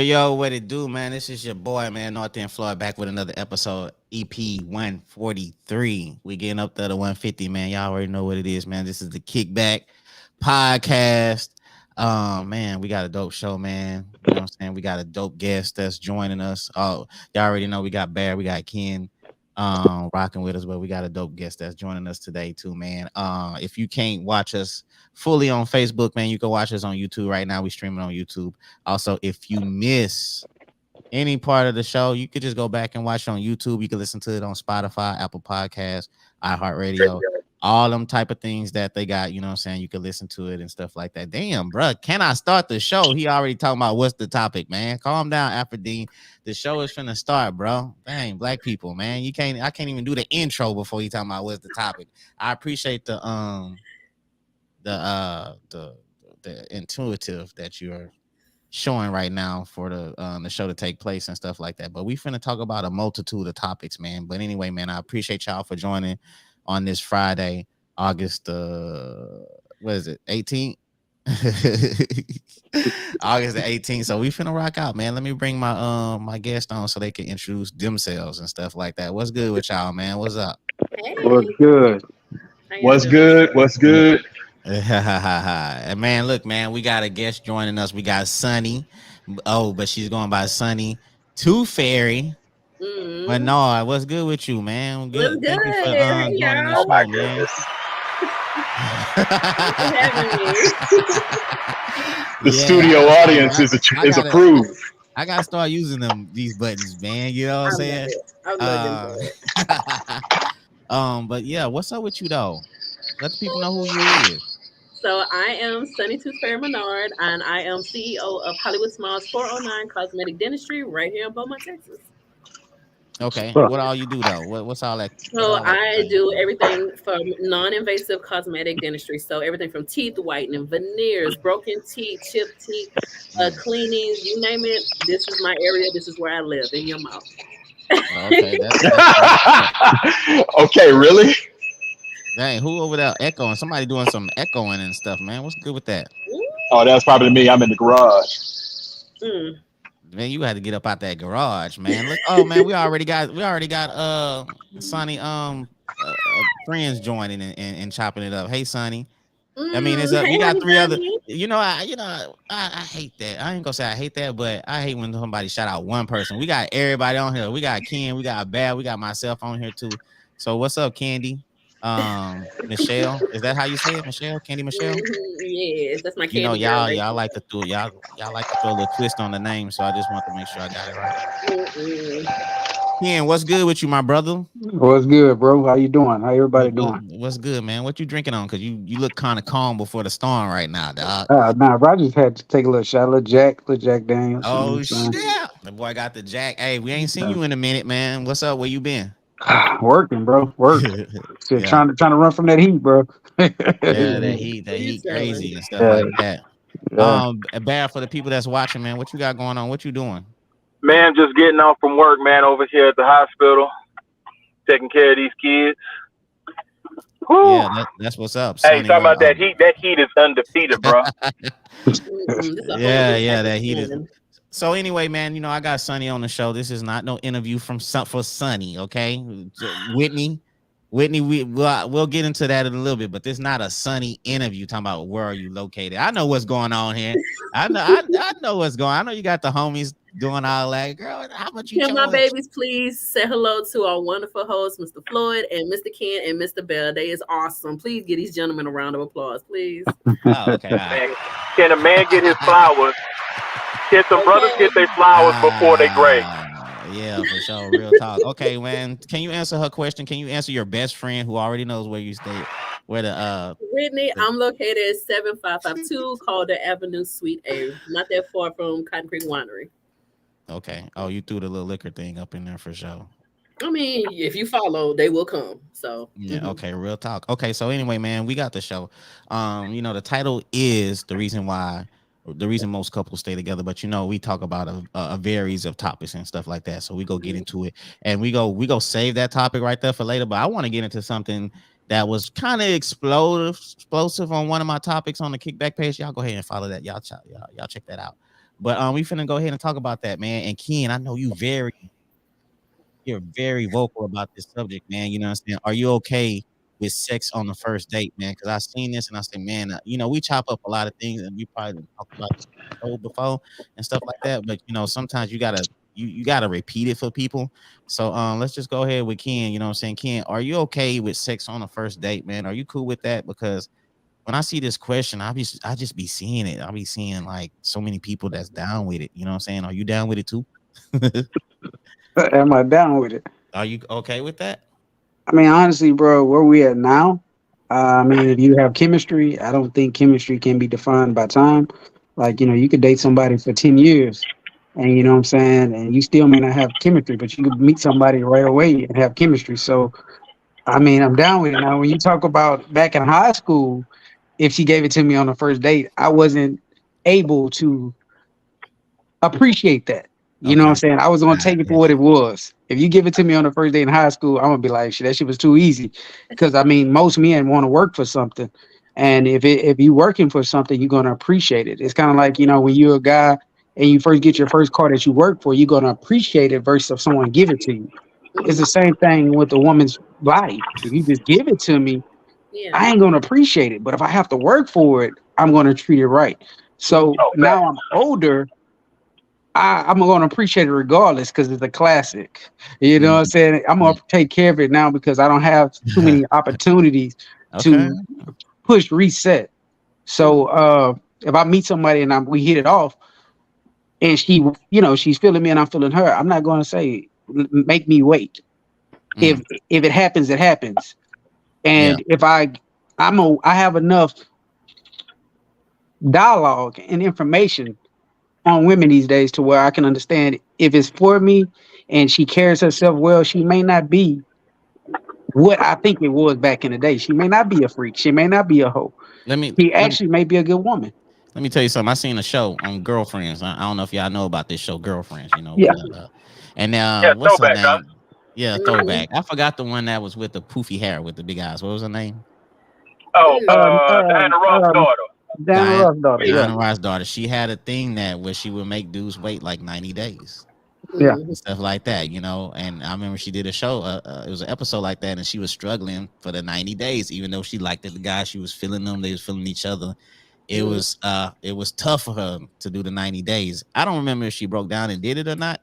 Yo, what it do, man? This is your boy, man, North End Floyd, back with another episode, EP 143. We getting up there to 150, man. Y'all already know what it is, man. This is the Kickback Podcast. Man, we got a dope show, man. You know what I'm saying? We got a dope guest that's joining us. Oh, y'all already know we got Bear, we got Ken rocking with us, but we got a dope guest that's joining us today too, man. If you can't watch us fully on Facebook, man, you can watch us on YouTube right now. We streaming on YouTube. Also, if you miss any part of the show, you could just go back and watch it on YouTube. You can listen to it on Spotify, Apple Podcasts, iHeartRadio, all them type of things that they got. You know what I'm saying? You can listen to it and stuff like that. Damn, bro, can I start the show? He already talking about what's the topic, man. Calm down, Afrodine. The show is finna start, bro. Dang, black people, man. I can't even do the intro before you talking about what's the topic. I appreciate the intuitive that you're showing right now for the show to take place and stuff like that. But we finna talk about a multitude of topics, man. But anyway, man, I appreciate y'all for joining on this Friday, August what is it, 18th? August the 18th. So we finna rock out, man. Let me bring my my guest on so they can introduce themselves and stuff like that. What's good with y'all, man? What's up? Hey. What's good? What's good? What's good? And man, look, man, we got a guest joining us. We got Sunny. Oh, but she's going by Sunny Tooth Fairy. Bernard, what's good with you, man? Good. What's Thank good? you for joining the Oh my show, man. The studio audience is approved. I gotta start using these buttons, man. You know what I'm saying? But yeah, what's up with you though? Let the people know who you is. So I am Sunny Tooth Fairy Menard, and I am CEO of Hollywood Smiles 409 Cosmetic Dentistry right here in Beaumont, Texas. Okay, what all you do though? What's all that? So I do everything from non-invasive cosmetic dentistry. So everything from teeth whitening, veneers, broken teeth, chipped teeth, cleanings, you name it. This is my area. This is where I live, in your mouth. Okay, that's okay, really? Dang, who over there echoing? Somebody doing some echoing and stuff, man. What's good with that? Oh, that's probably me. I'm in the garage. Man, you had to get up out that garage, man. Look, oh man, we already got Sonny friends joining and chopping it up. Hey, Sonny. I mean, it's we got three other. I hate that. I ain't gonna say I hate that, but I hate when somebody shout out one person. We got everybody on here. We got Ken. We got Bad. We got myself on here too. So what's up, Candy? Michelle, is that how you say it, Michelle? Candy Michelle? Yes, that's my Candy. You know, y'all like to throw a little twist on the name, so I just want to make sure I got it right. Ken, what's good with you, my brother? What's good, bro? How you doing? How everybody doing? What's good, man? What you drinking on? Because you look kind of calm before the storm right now, dog. Nah, bro, I just had to take a little shot, little Jack Daniels. Oh shit! The boy got the Jack. Hey, we ain't seen you in a minute, man. What's up? Where you been? Working, bro. Working. Trying to run from that heat, bro. Yeah, that heat crazy and stuff like that. Bad for the people that's watching, man. What you got going on? What you doing? Man, just getting off from work, man, over here at the hospital, taking care of these kids. Whew. Yeah, that's what's up. Hey, talking about that heat. That heat is undefeated, bro. Yeah, that heat is. So anyway, man, you know, I got Sunny on the show. This is not no interview for Sunny, okay? Whitney, we'll get into that in a little bit, but this is not a Sunny interview talking about where are you located. I know what's going on here. I know what's going on. I know you got the homies doing all that. Girl, how much you Can my babies please say hello to our wonderful hosts, Mr. Floyd and Mr. Ken and Mr. Bell. They is awesome. Please give these gentlemen a round of applause, please. Oh, okay. Right. Can a man get his flowers? Can some brothers get their flowers before they grade? Yeah, for sure. Real talk. Okay, man. Can you answer her question? Can you answer your best friend who already knows where you stay? Where Whitney, I'm located at 7552 Calder Avenue, Suite A. Not that far from Cotton Creek Winery. Okay. Oh, you threw the little liquor thing up in there for sure. I mean, if you follow, they will come. So yeah, okay, real talk. Okay, so anyway, man, we got the show. You know, the title is the reason why the reason most couples stay together. But you know, we talk about a varies of topics and stuff like that. So we go get into it, and we go save that topic right there for later. But I want to get into something that was kind of explosive on one of my topics on the Kickback page. Y'all go ahead and follow that. Y'all check that out. But we finna go ahead and talk about that, man. And Ken, I know you're very vocal about this subject, man. You know what I'm saying? Are you okay with sex on the first date, man? Because I've seen this and I say, man, you know, we chop up a lot of things and we probably talked about this before and stuff like that. But you know, sometimes you gotta repeat it for people. So let's just go ahead with Ken. You know what I'm saying? Ken, are you okay with sex on the first date, man? Are you cool with that? Because when I see this question, I just be seeing it. I'll be seeing like so many people that's down with it. You know what I'm saying? Are you down with it too? Am I down with it? Are you okay with that? I mean, honestly, bro, where we at now? I mean, if you have chemistry, I don't think chemistry can be defined by time. Like, you know, you could date somebody for 10 years and you know what I'm saying, and you still may not have chemistry, but you could meet somebody right away and have chemistry. So, I mean, I'm down with it. Now, when you talk about back in high school, if she gave it to me on the first date, I wasn't able to appreciate that. You know what I'm saying? I was gonna take it for what it was. If you give it to me on the first day in high school, I'm gonna be like, shit, that shit was too easy. Because I mean, most men want to work for something, and if you working for something, you're gonna appreciate it. It's kind of like, you know, when you're a guy and you first get your first car that you work for, you're gonna appreciate it versus if someone give it to you. It's the same thing with the woman's body. If you just give it to me, I ain't gonna appreciate it. But if I have to work for it, I'm gonna treat it right. So now I'm older. I'm going to appreciate it regardless because it's a classic. You know what I'm saying? I'm going to take care of it now because I don't have too many opportunities to push reset. So if I meet somebody and we hit it off and she, you know, she's feeling me and I'm feeling her, I'm not going to say, make me wait. If it happens, it happens. And if I have enough dialogue and information on women these days to where I can understand if it's for me and she carries herself well, she may not be what I think it was back in the day. She may not be a freak. She may not be a hoe. She actually may be a good woman. Let me tell you something. I seen a show on Girlfriends. I don't know if y'all know about this show, Girlfriends. You know, and what's her name? Huh? Yeah, Throwback. I forgot the one that was with the poofy hair with the big eyes. What was her name? Oh, Diana Ross's daughter. Diana Ross's daughter. She had a thing where she would make dudes wait like 90 days. Yeah, and stuff like that, you know. And I remember she did a show. It was an episode like that, and she was struggling for the 90 days, even though she liked the guy. She was feeling them. They was feeling each other. It was tough for her to do the 90 days. I don't remember if she broke down and did it or not,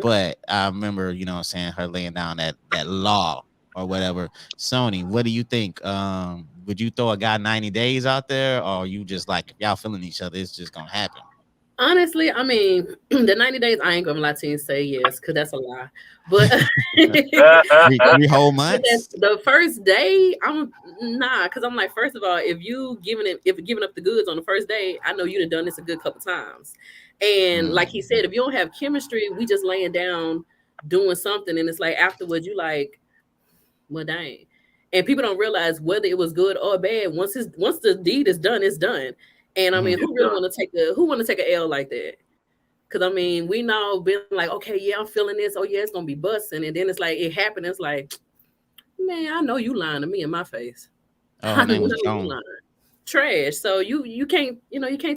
but I remember, you know what I'm saying, her laying down that law or whatever. Sony, what do you think? Would you throw a guy 90 days out there, or you just like, if y'all feeling each other, it's just gonna happen? Honestly, I mean, the 90 days, I ain't gonna lie to you and say yes, because that's a lie. But 3 whole months. The first day, I'm nah, because I'm like, first of all, if you giving up the goods on the first day, I know you've done this a good couple times. And like he said, if you don't have chemistry, we just laying down doing something, and it's like afterwards, you like, well, dang. And people don't realize whether it was good or bad. Once the deed is done, it's done. And I mean, who really want to take a L like that? Because I mean, we now been like, okay, yeah, I'm feeling this. Oh yeah, it's gonna be busting, and then it's like it happened. It's like, man, I know you lying to me in my face. Oh, name was Joan. Trash. So you can't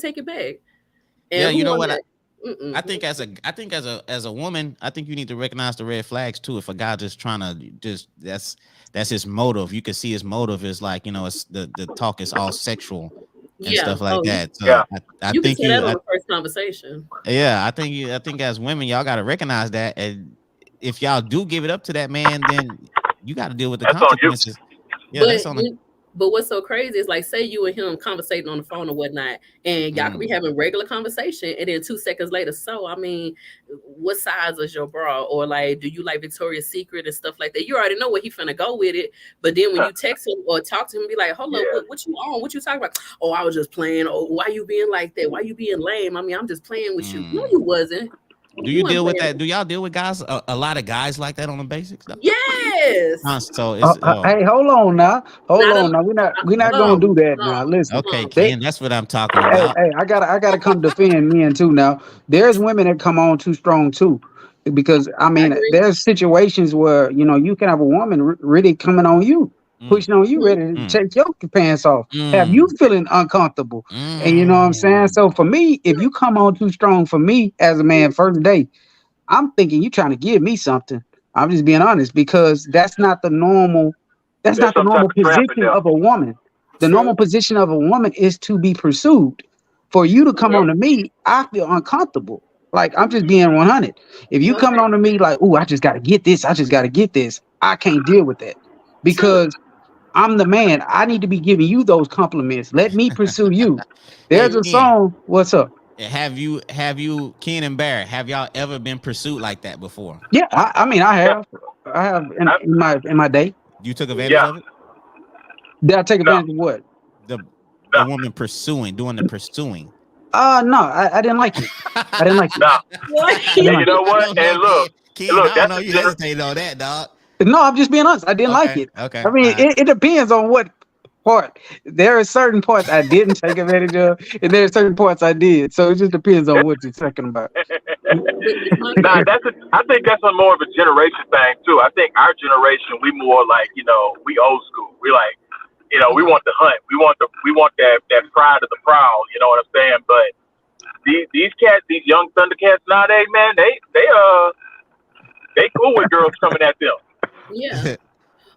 take it back. And yeah, you know what? I think as a woman, I think you need to recognize the red flags too. If a guy just trying to that's his motive. You can see his motive is like, you know, it's the talk is all sexual and stuff like that. So I you think can say that on the first conversation. Yeah, I think as women, y'all got to recognize that, and if y'all do give it up to that man, then you got to deal with the consequences. Yeah, that's on the. But what's so crazy is like, say you and him conversating on the phone or whatnot, and y'all could be having regular conversation, and then 2 seconds later, so I mean, what size is your bra? Or like, do you like Victoria's Secret and stuff like that? You already know where he finna go with it. But then when you text him or talk to him, be like, hold up, what you on? What you talking about? Oh, I was just playing. Oh, why you being like that? Why you being lame? I mean, I'm just playing with you. No, you wasn't. Do you deal with that? Do y'all deal with guys? A lot of guys like that on the basics? Though? Yes. Yes. So it's Hey, hold on now. Hold Not on now. We're not gonna do that now. Listen. okay, They, Ken. That's what I'm talking hey, about. I gotta come defend men too now. There's women that come on too strong too. Because I I mean, agree. there's situations where you can have a woman really coming on you, Mm, pushing on you, Mhm. ready to mm, take your pants off, have you mm, feeling uncomfortable. And you know what I'm saying? mm. So for me, if you come on too strong for me as a man first day, I'm thinking you trying to give me something. I'm just being honest because that's not the normal. That's There's not the some type normal of trap in position there. of a woman. The normal True. position of a woman is to be pursued. For you to come on Yeah. to me, I feel uncomfortable. Like I'm just being 100. If you coming Okay. on to me like, "Ooh, I just got to get this. I just got to get this," I can't deal with that True. because I'm the man. I need to be giving you those compliments. Let me pursue you. Hey, There's a Ken. song. What's up? Have you, Ken and Barrett? Have y'all ever been pursued like that before? Yeah, I mean, I Yeah. have. I have I, in my day. You took advantage yeah. of it. Did I take No. advantage of what? The No. the woman doing the pursuing. No, I didn't like it. I didn't like it. No. What? I didn't And like you it. know I what? don't know, And look, Ken. I don't that's know. a You hesitating on that, dog. No, I'm just being honest. I didn't like Okay, it. okay, I all mean, right. it depends on what part. There are certain parts I didn't take advantage of, and there are certain parts I did. So it just depends on what you're talking about. But this my Nah, thing. I think that's a more of a generation thing too. I think our generation, we more like, we old school. We like, we Mhm. want the hunt. We want that pride of the prowl. You know what I'm saying? But these cats, these young Thundercats nowadays, man, they cool with girls coming at them. Yeah.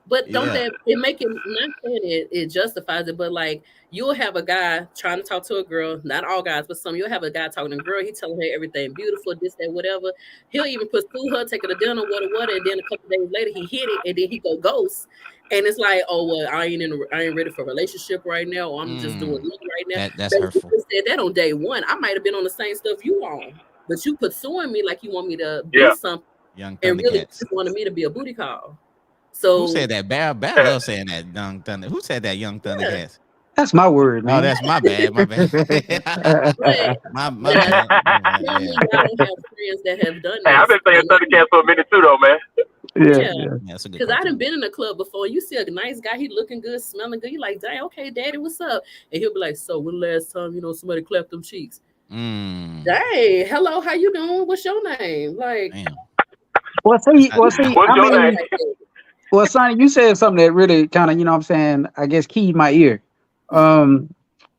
But don't Yeah. that it make it not saying it justifies it, but like you'll have a guy trying to talk to a girl, not all guys, but some you'll have a guy talking to a girl, he telling her everything beautiful, this, that, whatever. He'll even pursue her, take her to dinner, what, and then a couple days later he hit it and then he go ghost. And it's like, oh well, I ain't ready for a relationship right now, or I'm just doing me right now. That's Baby, you hurtful. just said that on day one. I might have been on the same stuff you on, but you pursuing me like you want me to be Yeah. something, Young and really you Thundercats. just wanted me to be a booty call. Who So said that? Bear love saying that. Young Thunder. Who said that? Young yeah. Thundercats. That's my word, Oh, man. that's my bad. My bad. But my now, bad. My bad. tell Yeah. me I don't have friends that have done Hey, I've this. been saying Thundercats for a minute too, though, man. Yeah, Yeah, yeah. Yeah, that's a good because I done cartoon. been in a club before. You see a nice guy, he looking good, smelling good. You like, dang, okay, daddy, what's up? And he'll be like, so when the last time somebody clapped them cheeks? Mm, Dang, hello, how you doing? What's your name? Like, damn. Well, see, I, I, What's I your stuff name? mean, like that. well, Sonny, you said something that really kind of, what I'm saying, I guess, keyed my ear. Um,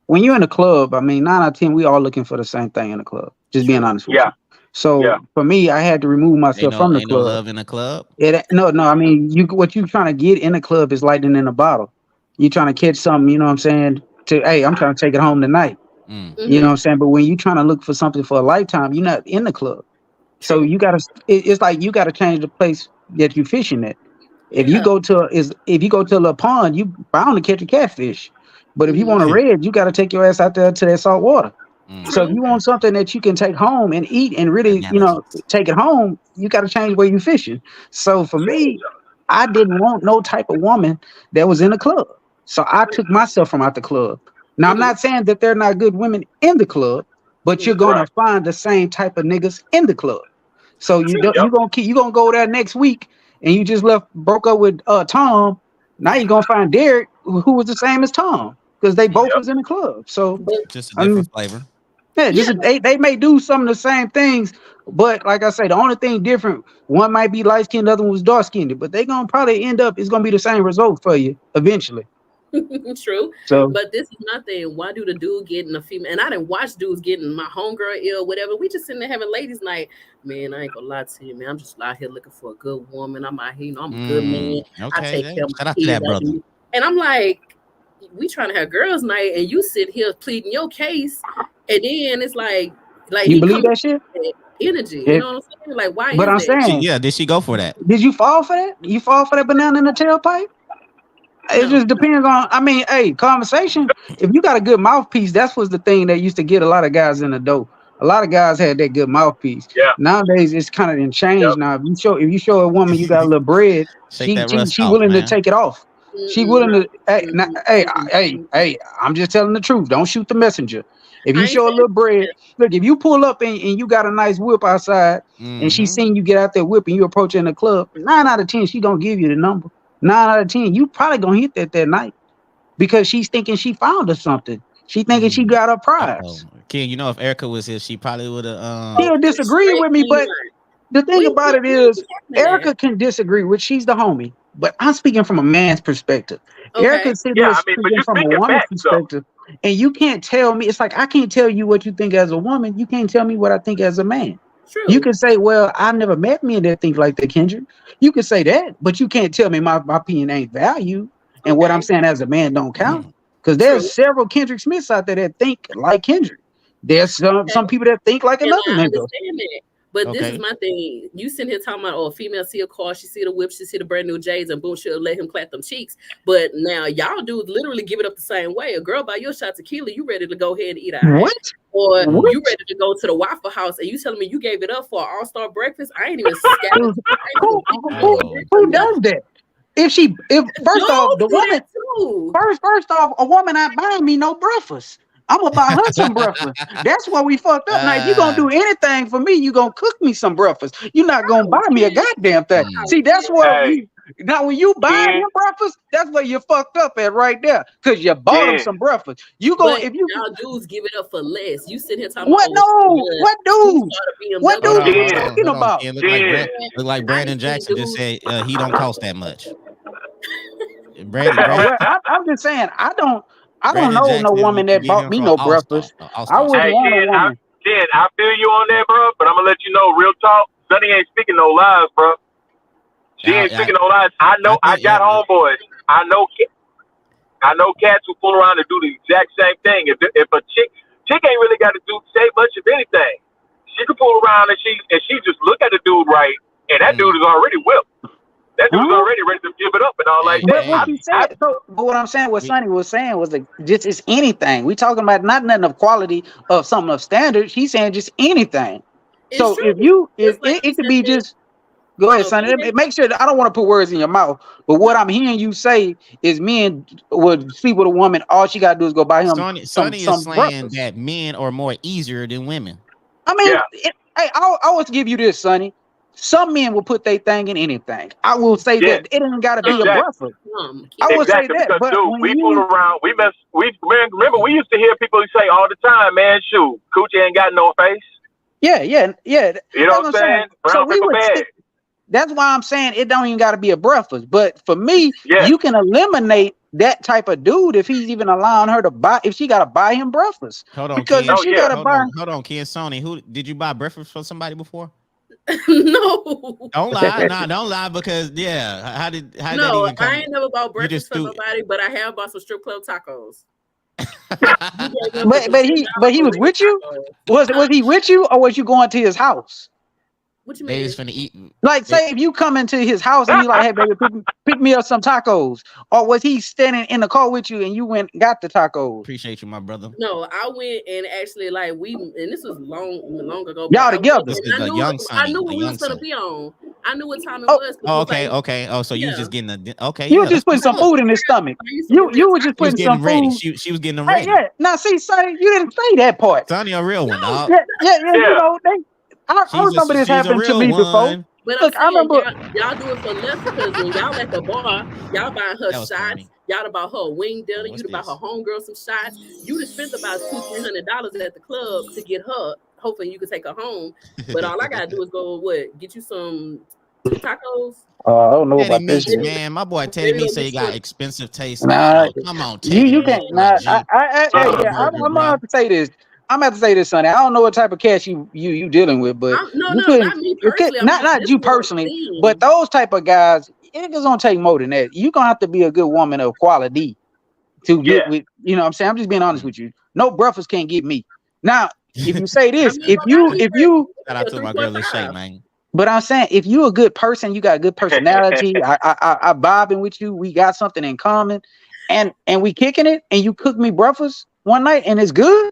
when you're in a club, I mean, 9 out of 10, we all looking for the same thing in the club. Just being True. honest with Yeah. you. So Yeah. for me, I had to remove myself from the ain't no club. love in the club. No. I mean, what you trying to get in the club is lightning in a bottle. You trying to catch something. You know what I'm saying? Hey, I'm trying to take it home tonight. Mm, You know what Mm-hmm. I'm saying? But when you trying to look for something for a lifetime, you're not in the club. So True. you gotta. It's like you gotta change the place that you fishing at. Yeah. If you go to a pond, you bound to catch a catfish. But if you Mm-hmm. want a red, you got to take your ass out there to that salt water. So if True. you okay. want something that you can take home and eat and really, Analogies. take it home, you got to change where you fishing. So for me, I didn't want no type of woman that was in the club. So I took myself from out the club. Now I'm Mm-hmm. not saying that there are not good women in the club, but you're Mm-hmm. gonna Right. find the same type of niggas in the club. So True. Yep. you gonna go there next week and you just broke up with Tom. Now you're gonna find Derek who was the same as Tom because they both Yep. was in the club. So But Just a I mean, different flavor. yeah, yeah, just they may do some of the same things, but like I say, the only thing different, one might be light skinned, the other one was dark skinned, but they gonna probably end up, it's gonna be the same result for you eventually. true. So But this is my thing. Why do the dude get in a female? And I didn't watch dudes getting my homegirl ill, whatever. We just sitting there having ladies' night. Man, I ain't gonna lie to you, man. I'm just out here looking for a good woman. I'm out here, I'm a good man. I Okay. take care of my Shout out to kids. that I brother. do. And I'm like, we trying to have girls' night, and you sit here pleading your case, and then it's like you he believe coming that shit? with that energy. You It, know what I'm saying? Like, why but is I'm that? saying, Did she go for that? did you fall for that? You fall for that banana in the tailpipe? It No. just depends on. I mean, hey, conversation. If you got a good mouthpiece, that's was the thing that used to get a lot of guys in the door. A lot of guys had that good mouthpiece. Yeah. Nowadays, it's kind of changed. Yep. Now, if you show a woman you got a little bread, Shake that rust she off, willing to man. take it off. She willing to. Hey, I'm just telling the truth. Don't shoot the messenger. If you I ain't show a saying little bread, look. If you pull up and you got a nice whip outside, and she seen you get out there whip and you approach her in the club, 9 out of 10 she gonna give you the number. 9 out of 10 you probably gonna hit that night because she's thinking she found her something. She thinking she got her prize. Ken, you know, if Erica was here, she probably would have. She'll disagree with me, but the thing about it is, Erica can disagree with. She's the homie, but I'm speaking from a man's perspective. Okay. Erica sitting Yeah, there I mean, but speaking you from a thinking woman's back, though. perspective, and you can't tell me. It's like I can't tell you what you think as a woman. You can't tell me what I think as a man. True. You can say, "Well, I've never met men that think like that, Kendrick." You can say that, but you can't tell me my opinion ain't valued, and what I'm saying as a man don't count. Because there's several Kendrick Smiths out there that think like Kendrick. There's some people that think like another I nigga. understand that. But this is my thing. You sitting here talking about, a female see a car, she see the whip, she see the brand new J's, and boom, she'll let him clap them cheeks. But now y'all dudes literally give it up the same way. A girl buy your shot of tequila, you ready to go ahead and eat a what? Or you ready to go to the Waffle House and you telling me you gave it up for an all-star breakfast? I ain't even scattered. Who does that? If first off, the woman first off, a woman not buying me no breakfast. I'm gonna buy her some breakfast. That's why we fucked up. Now, if you gonna do anything for me, you gonna cook me some breakfast. You're not gonna buy me a goddamn thing. See, that's what now when you buy him breakfast, that's where you fucked up at right there. Cause you bought him some breakfast. You go if you now dudes give it up for less. You sit here talking what what dudes? What dudes are you talking about? Look like Brandon Jackson just said he don't cost that much. I'm just saying I don't know no woman that bought me no breakfast. I wouldn't want a woman. I feel you on that, bro. But I'm gonna let you know, real talk. Sonny ain't speaking no lies, bro. She ain't speaking no lies. I know. I got homeboys. I know cats who fool around and do the exact same thing. If a chick ain't really got to say much of anything, she can fool around and she just look at the dude right, and that dude is already whipped. That dude's already ready to give it up and all like that. What he said, but what I'm saying, what Sonny was saying was like just it's anything. We talking about not nothing of quality of something of standards. He's saying just anything. So if it could be just go ahead, Sonny. Make sure that I don't want to put words in your mouth, but what I'm hearing you say is men would sleep with a woman. All she gotta do is go buy him. Sonny is saying that men are more easier than women. I mean, I always give you this, Sonny. Some men will put their thing in anything. I will say that it ain't got to be a breakfast. I will say that. But dude, we fool around. Remember, we used to hear people say all the time, man, shoot, coochie ain't got no face. Yeah. You know what I'm saying? So that's why I'm saying it don't even got to be a breakfast. But for me, you can eliminate that type of dude if he's even allowing her to buy. If she got to buy him breakfast, hold on, because Ken. if she got to buy. Hold on, Ken. Sony, who did you buy breakfast for somebody before? No. Don't lie. Don't lie because how did that even come? I ain't never bought breakfast for nobody, but I have bought some strip club tacos. but he was with you? Was he with you or was you going to his house? What you mean? They just finna eat. Like, say if you come into his house and he's like, "Hey, baby, pick me up some tacos," or was he standing in the car with you and you went and got the tacos? Appreciate you, my brother. No, I went and actually and this was long ago. Y'all together. I knew what we was gonna be on. I knew what time it was. Okay. Oh, so you was just getting You were just putting some food in his stomach. You were just putting some ready. food. She was getting them ready. Now see, Sonny, you didn't say that part. Sonny, a real one, dog. Yeah. You know, I remember this happened to me before. But look, I remember y'all do it for less because when y'all at the bar, y'all buying her shots. Funny. Y'all about her wing dinner. You about her homegirl some shots. You just spent about $200-$300 at the club to get her. Hoping you can take her home. But all I gotta do is go get you some tacos. I don't know about this, man. My boy Teddy me say he got expensive taste. Come on, Teddy. You can't. I'm gonna have to say this. Sonny. I don't know what type of cash you dealing with, but not me personally. Not you personally, but those type of guys, it's gonna take more than that. You're gonna have to be a good woman of quality to get with. You know what I'm saying? I'm just being honest with you. No breakfast can't get me. Now, if you say this, if you shout out to my girl Lachey, man. But I'm saying if you a good person, you got a good personality. I vibing with you. We got something in common, and we kicking it. And you cook me breakfast one night, and it's good.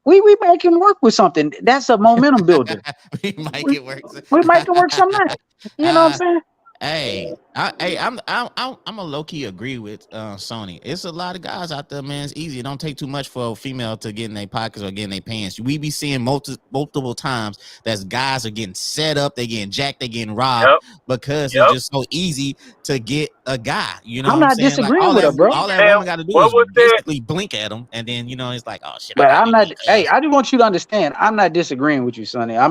We make him work with something. That's a momentum builder. we make it work. We make it work some night. You know what I'm saying? Hey, I'm a low key agree with Sony. It's a lot of guys out there, man. It's easy. It don't take too much for a female to get in their pockets or get in their pants. We be seeing multiple times that guys are getting set up, they getting jacked, they getting robbed because it's just so easy to get a guy. You know I'm what I'm not saying? Like disagreeing with her, bro. all that Damn, woman got to do what is was that? basically blink at him, and then it's like, oh shit, I But got I'm not. me. Hey, I just want you to understand. I'm not disagreeing with you, Sonny. I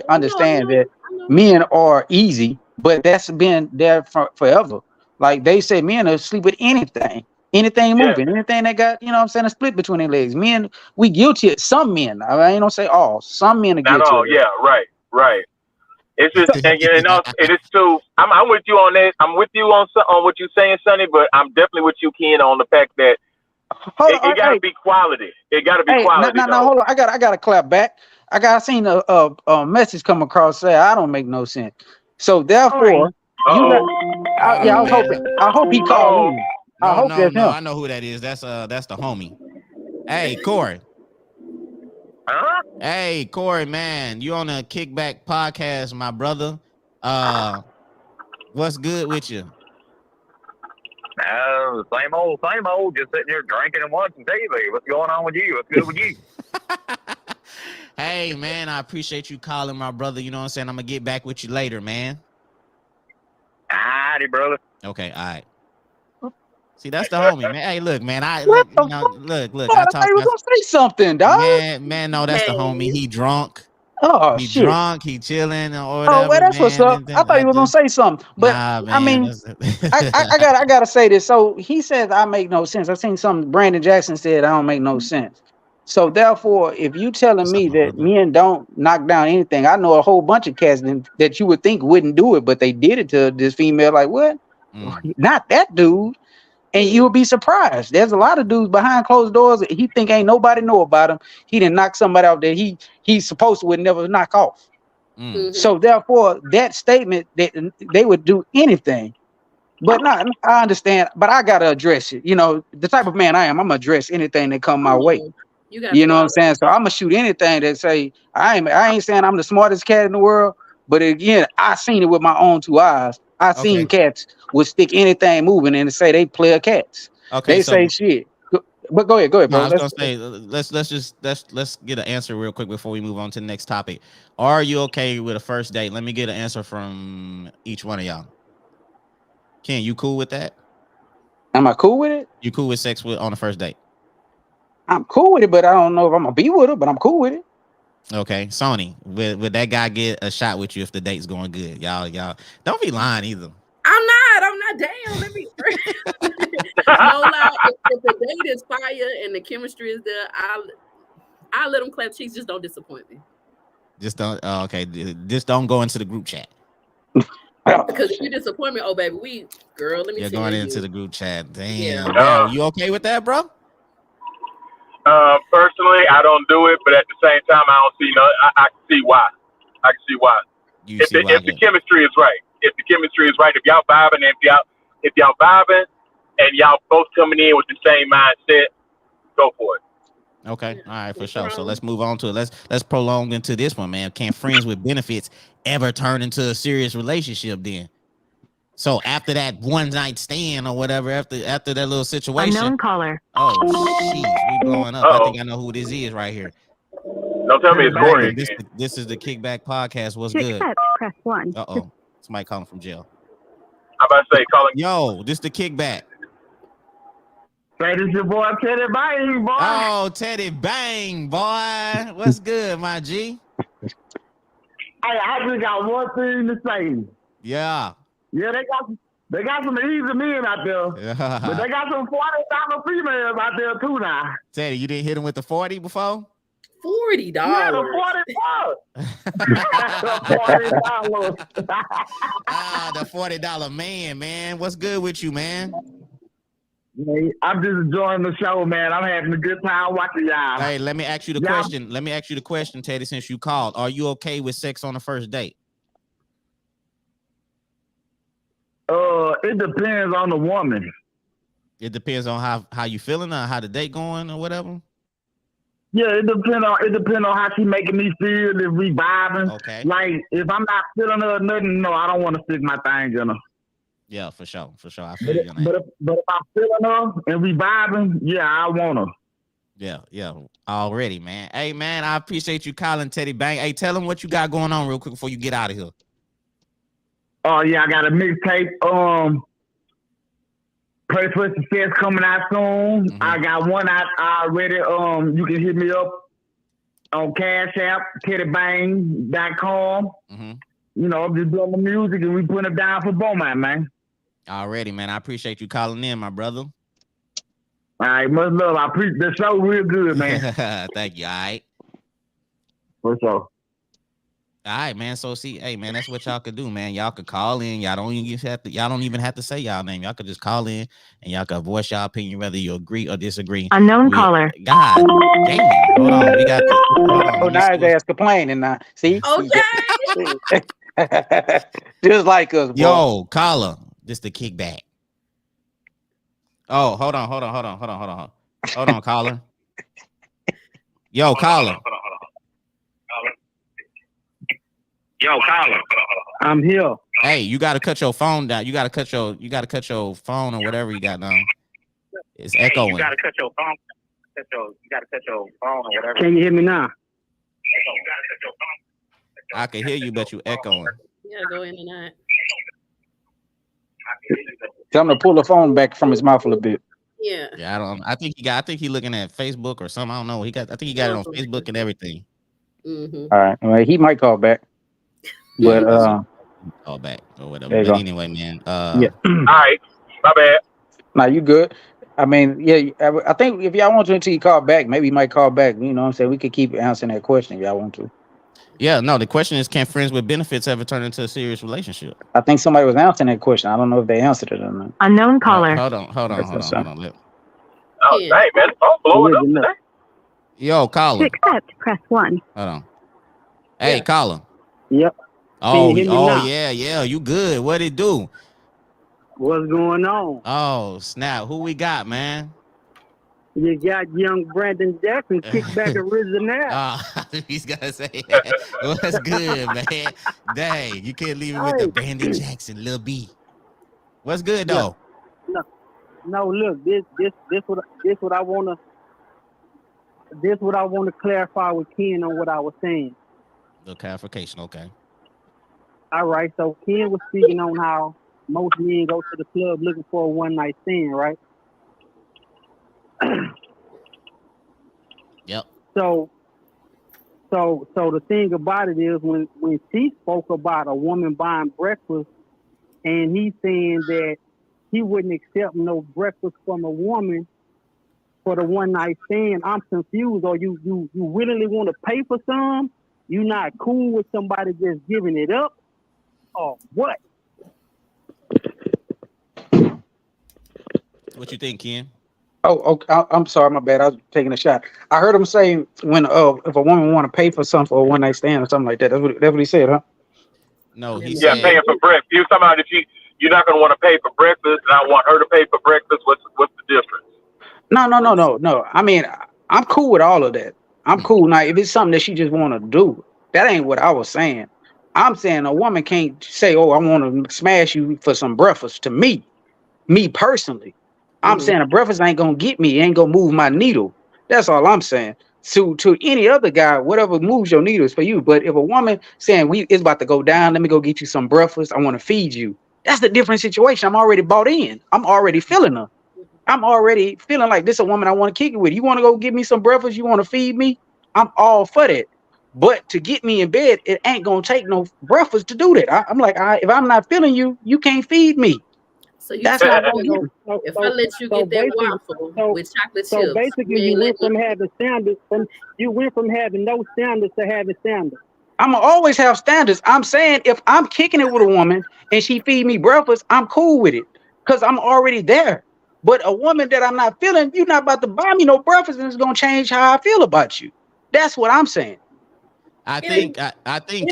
understand that I know. men are easy, but that's been there for forever. Like they say, men are sleep with anything moving, anything that got, you know what I'm saying, a split between their legs. Men, we guilty. Some men, I ain't gonna say all. Some men are Not guilty. all. of it. Yeah, right. It's just, and also, it is too. I'm with you on that. I'm with you on what you're saying, Sonny. But I'm definitely with you, Ken, on the fact that it got to be quality. It got to be quality. No, hold on. I got to clap back. I seen a message come across say I don't make no sense. So therefore, I hope he called in. I hope that's him. I know who that is. That's the homie. Hey, Corey. Huh? Hey, Corey, man, you on a Kickback podcast, my brother. What's good with you? Same old. Just sitting here drinking and watching TV. What's going on with you? What's good with you? Hey, man, I appreciate you calling, my brother. You know what I'm saying? I'm gonna get back with you later, man. Alrighty, brother. Okay, all right. See, that's the homie, man. Hey, look, man. Look. I thought you was gonna say something, dog. Man, no, that's the homie. He drunk. Oh, he shit. drunk. He chilling or whatever. Oh, well, that's man. what's up. I thought you was gonna say something, but nah, man, I mean, I gotta say this. So he says I make no sense. I seen something Brandon Jackson said I don't make no sense. So therefore, if you telling me that men don't knock down anything, I know a whole bunch of cats that you would think wouldn't do it, but they did it to this female. Like what? Not that dude. And you'll be surprised. There's a lot of dudes behind closed doors that he think ain't nobody know about him. He didn't knock somebody out that he's supposed to would never knock off. So therefore, that statement that they would do anything. But not, I understand, but I gotta address it. You know, the type of man I am, I'm gonna address anything that come my way. You know what I'm saying? So I'm gonna shoot anything that say I ain't saying I'm the smartest cat in the world, but again, I seen it with my own two eyes. I seen cats would stick anything moving and say they play cats. Okay, they say shit. But go ahead, bro. No, I was gonna say let's get an answer real quick before we move on to the next topic. Are you okay with a first date? Let me get an answer from each one of y'all. Ken, you cool with that? Am I cool with it? You cool with sex on a first date? I'm cool with it, but I don't know if I'm gonna be with her, but I'm cool with it. Okay, Sony, would that guy get a shot with you if the date's going good? Y'all don't be lying either. I'm not. Damn, let me. No lie. If the date is fire and the chemistry is there, I'll let them clap cheeks. Just don't disappoint me. Just don't. Okay, just don't go into the group chat. Because if you disappoint me, oh baby, let me. You're going into the group chat. Damn. Yeah. You okay with that, bro? Personally, I don't do it, but at the same time, I don't see I can see why. I can see why. If the chemistry is right, if y'all vibing, if y'all vibing, and y'all both coming in with the same mindset, go for it. Okay, all right, for sure. So let's move on to it. Let's prolong into this one, man. Can friends with benefits ever turn into a serious relationship then? So after that one night stand or whatever, after that little situation. Unknown caller. Oh, jeez, we blowing up. I think I know who this is right here. Don't tell me it's Corey. This is the Kickback Podcast. What's good? Press 1. Uh-oh. Somebody calling from jail. I'm about to say, calling. Yo, this the Kickback. Hey, this your boy Teddy Bang, boy. Oh, Teddy Bang, boy. What's good, my G? Hey, I just got one thing to say. Yeah. Yeah, they got some easy men out there. But they got some $40 females out there too now. Teddy, you didn't hit him with the 40 before? $40. Yeah, the $40. The $40 man. What's good with you, man? Hey, I'm just enjoying the show, man. I'm having a good time watching y'all. Hey, let me ask you the question, Teddy, since you called. Are you okay with sex on the first date? It depends on the woman. It depends on how you feeling or how the date going or whatever. Yeah, it depends on how she making me feel, if we vibing. Okay. Like if I'm not feeling her or nothing, no, I don't want to stick my thing in her. Yeah, for sure. I feel you on that. But if I'm feeling her and we vibing, yeah, I want her. Yeah, already, man. Hey, man, I appreciate you calling Teddy Bang. Hey, tell him what you got going on real quick before you get out of here. Oh yeah, I got a mixtape. Pray for Success coming out soon. I got one out already. You can hit me up on Cash App, teddybang.com. You know, I'm just doing the music and we putting it down for Beaumont, man. Already, man. I appreciate you calling in, my brother. All right, much love. I appreciate the show real good, man. Thank you. All right. For sure. All right, man. So see, hey, man, that's what y'all could do, man. Y'all could call in. Y'all don't even have to say y'all name. Y'all could just call in and y'all could voice y'all opinion, whether you agree or disagree. Unknown caller. God damn. Hold on. We got Oh, now his ass complaining now. See? Okay. Just like us, boy. Yo, caller. This the kickback. Oh, hold on, caller. Yo, caller. I'm here. Hey, you gotta cut your phone down. You gotta cut your phone or whatever you got down. It's echoing. You gotta cut your phone. You gotta cut your phone or whatever. Can you hear me now? I can hear you, but you echoing. You gotta go in and out. Tell him to pull the phone back from his mouth a little bit. Yeah. Yeah, I think he looking at Facebook or something. I don't know. I think he got it on Facebook and everything. All right. Well, he might call back. But call back or whatever. But anyway, man. Yeah. All right. My bad. Nah, you good. I mean, yeah, I think if y'all want to until you call back, maybe he might call back. You know what I'm saying? We could keep answering that question if y'all want to. Yeah, no, the question is, can friends with benefits ever turn into a serious relationship? I think somebody was answering that question. I don't know if they answered it or not. Unknown caller. Hold on. Oh, dang, man. Oh, blowing up. Yo, caller. To accept, press 1. Hold on. Hey, caller. Yep. Oh, yeah. You good? What it do? What's going on? Oh, snap. Who we got, man? You got young Brandon Jackson kick back original. He's gonna say what's good, man. Dang, you can't leave it with the Brandon Jackson, Lil B. What's good though? No, look, this what I wanna clarify with Ken on what I was saying. The clarification, okay. All right, so Ken was speaking on how most men go to the club looking for a one night stand, right? Yep. So the thing about it is when she spoke about a woman buying breakfast and he's saying that he wouldn't accept no breakfast from a woman for the one night stand, I'm confused. Or you willingly want to pay for some? You not cool with somebody just giving it up? Or what? What you think, Ken? Oh, okay. I'm sorry, my bad. I was taking a shot. I heard him say when if a woman want to pay for something for a one night stand or something like that. That's what he said, huh? No, he said paying for breakfast. He was talking about if you're not gonna want to pay for breakfast, and I want her to pay for breakfast. What's the difference? No. I mean, I'm cool with all of that. I'm cool now. If it's something that she just want to do, that ain't what I was saying. I'm saying a woman can't say, "Oh, I want to smash you for some breakfast." To me personally. I'm saying a breakfast ain't gonna get me, ain't gonna move my needle. That's all I'm saying. To any other guy, whatever moves your needle is for you. But if a woman saying it's about to go down, let me go get you some breakfast, I want to feed you. That's a different situation. I'm already bought in. I'm already feeling her. I'm already feeling like this is a woman I want to kick it with. You want to go give me some breakfast? You want to feed me? I'm all for that. But to get me in bed, it ain't gonna take no breakfast to do that. I'm like, if I'm not feeling you, you can't feed me. So that's how I if I let you get that waffle with chocolate chips. So basically, you went from having standards, having no standards to having standards. I'm gonna always have standards. I'm saying if I'm kicking it with a woman and she feed me breakfast, I'm cool with it because I'm already there. But a woman that I'm not feeling, you're not about to buy me no breakfast, and it's gonna change how I feel about you. That's what I'm saying. I think it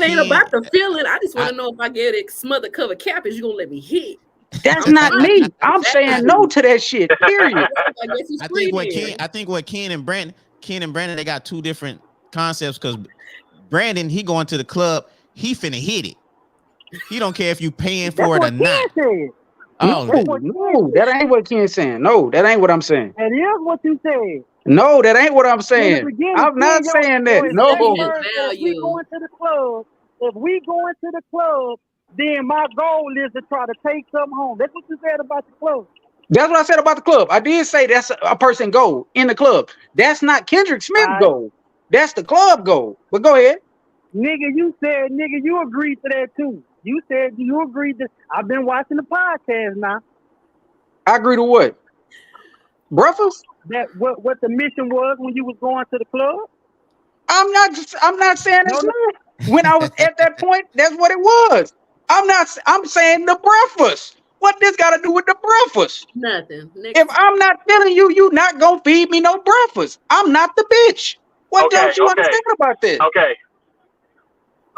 ain't about the feeling. I just want to know if I get it smothered cover cabbage, you gonna let me hit. That's not me. I'm saying no to that shit. Period. I think what Ken and Brandon, they got two different concepts because Brandon, he going to the club, he finna hit it. He don't care if you paying for it or not. Oh, No, that ain't what Ken's saying. No, that ain't what I'm saying. That is what you said. No, that ain't what I'm In the saying. beginning, I'm not Ken, saying that. your No. exact Value. words, if we go into the club, then my goal is to try to take something home. That's what you said about the club. That's what I said about the club. I did say that's a person goal in the club. That's not Kendrick Smith's Alright. goal. That's the club goal. But go ahead. Nigga, you agreed to that too. You said you agreed to. I've been watching the podcast now. I agree to what? Breakfast? That what the mission was when you was going to the club. I'm not saying it's No. not. When I was at that point, that's what it was. I'm saying the breakfast. What this got to do with the breakfast? Nothing. Next. If I'm not feeling you, you not gonna feed me no breakfast. I'm not the bitch. What Okay, don't you okay. understand about this? Okay.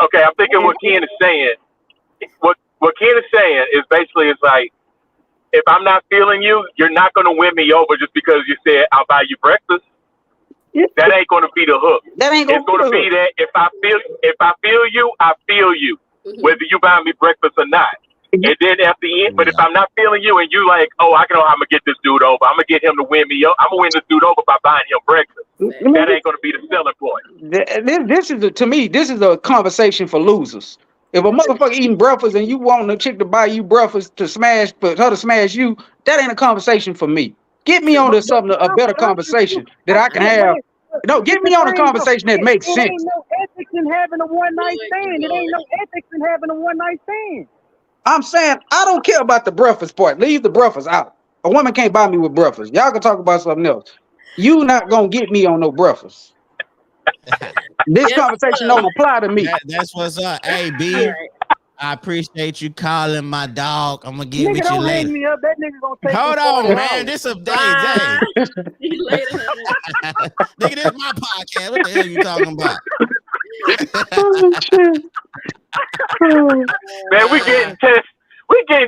Okay, I'm thinking what Ken is saying. What Ken is saying is basically it's like, if I'm not feeling you, you're not gonna win me over just because you said I'll buy you breakfast. Yeah. That ain't gonna be the hook. That ain't It's gonna be that if I feel you, I feel you, Mhm. whether you buy me breakfast or not. And then at the end, but if I'm not feeling you and you like, oh, I know how I'm gonna get this dude over. I'm gonna get him to win me over. I'm gonna win this dude over by buying him breakfast. That ain't gonna be the selling point. This is to me. This is a conversation for losers. If a motherfucker eating breakfast and you want a chick to buy you breakfast to smash, for her to smash you, that ain't a conversation for me. Get me on to something, a better conversation that I can have. No, get me on a conversation that makes It sense. ain't no ethics in having a one night stand. It ain't no ethics in having a one night stand. I'm saying I don't care about the breakfast part. Leave the breakfast out. A woman can't buy me with breakfast. Y'all can talk about something else. You not gonna get me on no breakfast. This conversation don't apply to me. That's what's up. Hey, B, I appreciate you calling my dog. I'm gonna get Nigga, with you don't hang later. me up. That nigga gonna take Hold me on, 40 man. hours. This a day. Bye. See you later. Nigga, this is my podcast. What the hell you talking about? Oh, shit. Man, we getting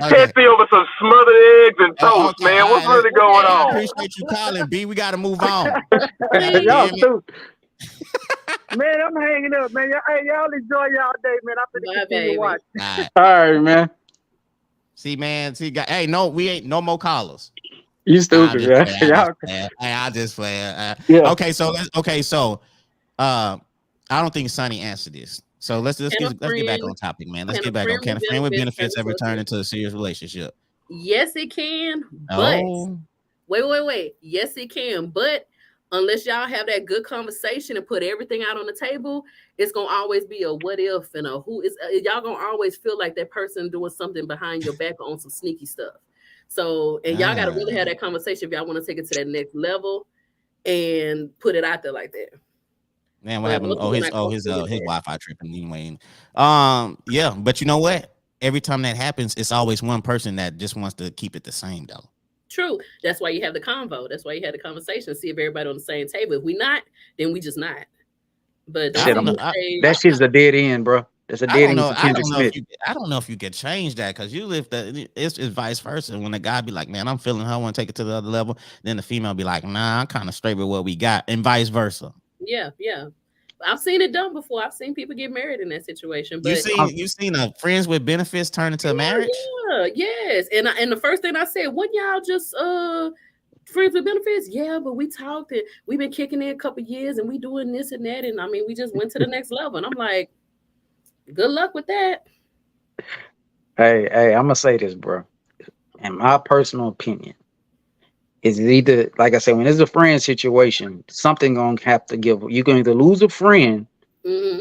testy over some smothered eggs and toast, Okay, man. What's all right, really going I on? appreciate you calling, B. We gotta move on. Y'all Damn it. stupid. Man, I'm hanging up, man. Y'all enjoy y'all day, man. I'm Bye, gonna continue baby. to watch. All right. All right, man. See, man. See, hey, no, we ain't no more callers. You I stupid, just man. play. Y'all, I just play. yeah. Okay, so I don't think Sonny answered this. So let's get back on topic, man. Let's get back on. Can a friend with benefits ever turn into a serious relationship? Yes, it can. But wait. Yes, it can. But unless y'all have that good conversation and put everything out on the table, it's gonna always be a what if and a who is. Y'all gonna always feel like that person doing something behind your back on some sneaky stuff. So, and y'all got to really have that conversation if y'all want to take it to that next level and put it out there like that. Man, what happened? His Wi-Fi tripping anyway. Yeah, but you know what? Every time that happens, it's always one person that just wants to keep it the same, though. True. That's why you have the convo. That's why you had the conversation. See if everybody on the same table. If we not, then we just not. But that shit's a dead end, bro. That's a dead end for Kendrick Smith. I don't know if you could change that because you live it's vice versa. When the guy be like, man, I'm feeling her, I want to take it to the other level. Then the female be like, nah, I'm kind of straight with what we got, and vice versa. Yeah. I've seen it done before. I've seen people get married in that situation. But you seen a friends with benefits turn into a marriage? Yeah, yes. And the first thing I said, wouldn't y'all just friends with benefits? Yeah, but we talked and we've been kicking it a couple years and we doing this and that. And I mean, we just went to the next level. And I'm like, good luck with that. Hey, I'm gonna say this, bro. In my personal opinion, is either, like I said, when it's a friend situation, something gonna have to give. You can either lose a friend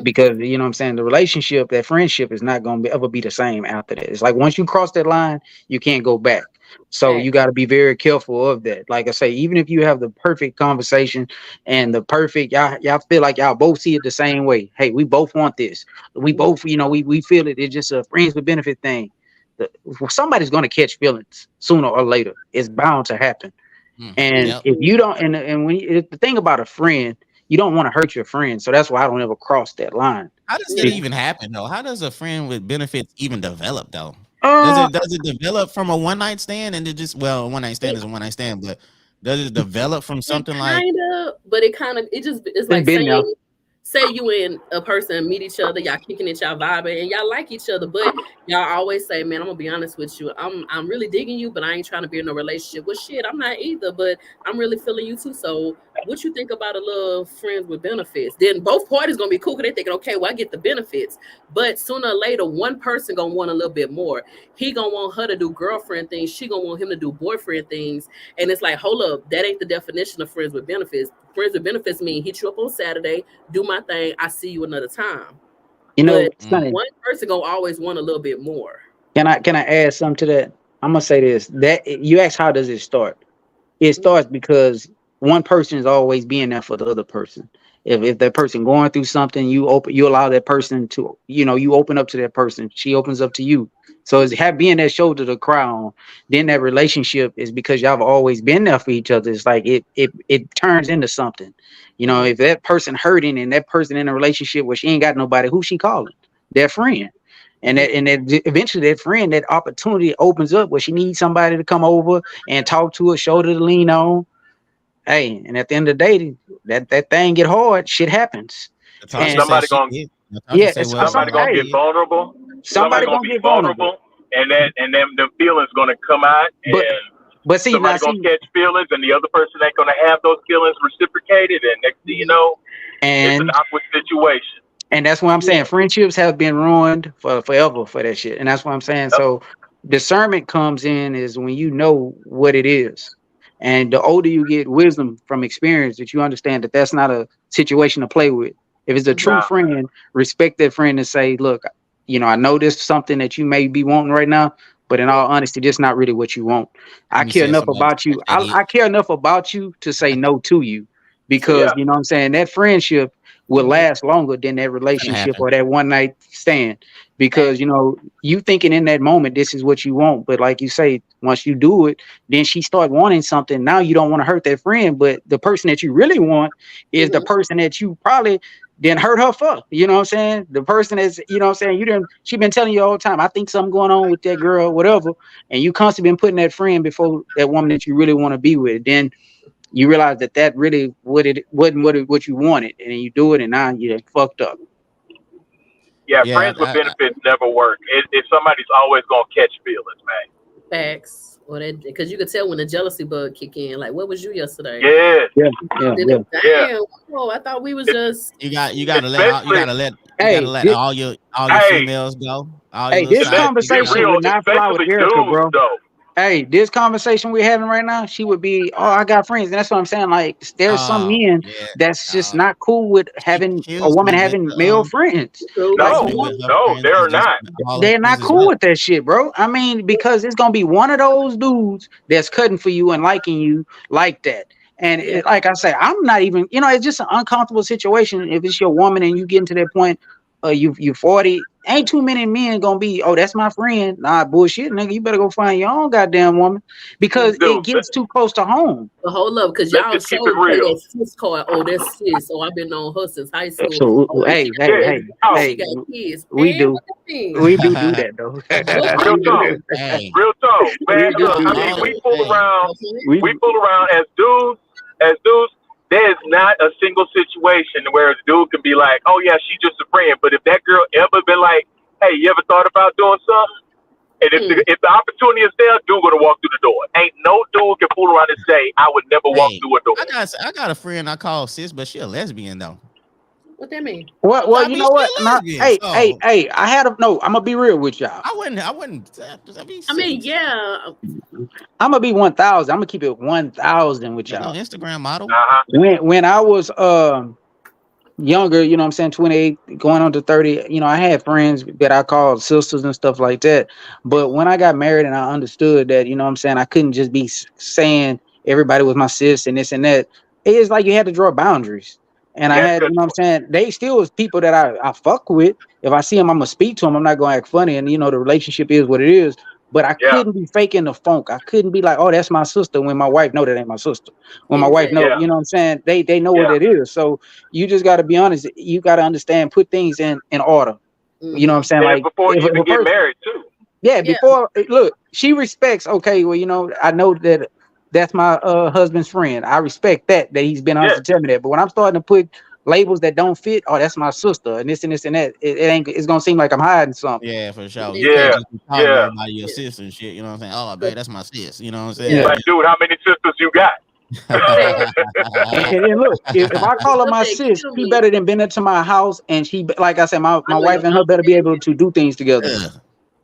because you know what I'm saying, the relationship, that friendship is not gonna ever be the same after that. It's like once you cross that line, you can't go back. So you got to be very careful of that. Like I say, even if you have the perfect conversation and the perfect, y'all feel like y'all both see it the same way. Hey, we both want this. We both, we feel it. It's just a friends with benefit thing. Somebody's gonna catch feelings sooner or later. It's bound to happen. And if you don't, and when the thing about a friend, you don't want to hurt your friend. So that's why I don't ever cross that line. How does it even happen though? How does a friend with benefits even develop though? Does it develop from a one night stand and it just a one night stand is a one night stand, but does it develop from something like but it's like saying say you and a person meet each other, y'all kicking it, y'all vibing, and y'all like each other, but y'all always say, "Man, I'm gonna be honest with you. I'm really digging you, but I ain't trying to be in a relationship." Well, shit, I'm not either, but I'm really feeling you too. So, what you think about a little friends with benefits? Then both parties gonna be cool because they thinking, okay, well, I get the benefits, but sooner or later, one person gonna want a little bit more. He gonna want her to do girlfriend things. She gonna want him to do boyfriend things, and it's like, hold up, that ain't the definition of friends with benefits. Friends with benefits mean hit you up on Saturday, do my thing, I see you another time. You know, But Sonny, one person gonna always want a little bit more. can I add something to that? I'm gonna say this. That you asked, how does it start? It starts because one person is always being there for the other person. If that person going through something, you allow that person to, you open up to that person. She opens up to you. So it's being that shoulder to cry on. Then that relationship is because y'all have always been there for each other. It's like it turns into something. If that person hurting and that person in a relationship where she ain't got nobody, who she calling? Their friend. And that eventually that friend, that opportunity opens up where she needs somebody to come over and talk to her, shoulder to lean on. Hey, and at the end of the day, that thing get hard, shit happens. And somebody gonna get vulnerable. Somebody gonna get vulnerable, and then the feelings gonna come out, but see, somebody gonna catch feelings, and the other person ain't gonna have those feelings reciprocated, and next thing you know, it's an awkward situation. And that's what I'm saying. Friendships have been ruined forever for that shit. And that's what I'm saying. Yep. So discernment comes in is when you know what it is. And the older you get, wisdom from experience, that you understand that that's not a situation to play with. If it's a true friend, respect that friend and say, look, I know this is something that you may be wanting right now, but in all honesty, this is not really what you want. I care enough about you. I care enough about you to say no to you, because you know what I'm saying? That friendship will last longer than that relationship or that one night stand, because you thinking in that moment this is what you want, but like you say, once you do it, then she start wanting something. Now you don't want to hurt that friend, but the person that you really want is the person that you probably didn't hurt her for. You know what I'm saying? The person is, she been telling you all the time, I think something going on with that girl, whatever, and you constantly been putting that friend before that woman that you really want to be with. Then you realize that really wasn't what you wanted, and then you do it, and now you're fucked up. Yeah, friends with benefits never work. If somebody's always gonna catch feelings, man. Facts. Because you could tell when the jealousy bug kick in. Like, what was you yesterday? Yeah. Damn. Oh, I thought we was just. You gotta let all your females go. This conversation would not fly with Erica, bro. Hey, this conversation we're having right now, she would be, I got friends. And that's what I'm saying. Like, there's some men that's just not cool with having a woman having male friends. No, they're not. They're not cool with that shit, bro. I mean, because it's going to be one of those dudes that's cutting for you and liking you like that. And like I say, I'm not even, it's just an uncomfortable situation. If it's your woman and you get into that point, you 40, ain't too many men gonna be, that's my friend. Nah, bullshit, nigga. You better go find your own goddamn woman, because it gets too close to home. But hold up, because y'all show that sis card. Oh, that's sis. Oh, I've been on her since high school. So, hey, she got kids. We do that though. Real talk, man. I mean, we fool around as dudes. There's not a single situation where the dude can be like, oh yeah, she's just a friend. But if that girl ever been like, hey, you ever thought about doing something? And if the opportunity is there, dude gonna walk through the door. Ain't no dude can fool around and say, I would never walk through a door. I got a friend I call sis, but she a lesbian though. What that mean? Well, you know what? Hey, I'm gonna be real with y'all. I wouldn't. I mean, yeah. I'm gonna be 1,000. I'm gonna keep it 1,000 with y'all. Instagram model. When I was younger, 28, going on to 30, I had friends that I called sisters and stuff like that. But when I got married and I understood that, I couldn't just be saying everybody was my sis and this and that. It's like you had to draw boundaries. And I had, they still was people that I fuck with. If I see them, I'm gonna speak to them. I'm not gonna act funny. And the relationship is what it is. But I couldn't be faking the funk. I couldn't be like, oh, that's my sister, when my wife know that ain't my sister. When my wife know, they know what it is. So you just gotta be honest. You gotta understand, put things in order. You know what I'm saying? Like before you even get married too. Yeah, before look, she respects, okay, well, I know that that's my husband's friend. I respect that he's been honest to tell me that. But when I'm starting to put labels that don't fit. Oh, that's my sister, and this and this and that. It ain't. It's gonna seem like I'm hiding something. Yeah, for sure. Yeah. You can't just be calling Yeah. everybody your sis and shit. You know what I'm saying? Oh, babe, that's my sis. You know what I'm saying? Yeah. Like, dude, how many sisters you got? And look, if I call her my sis, she better than been into my house, and she, like I said, my wife and her better be able to do things together.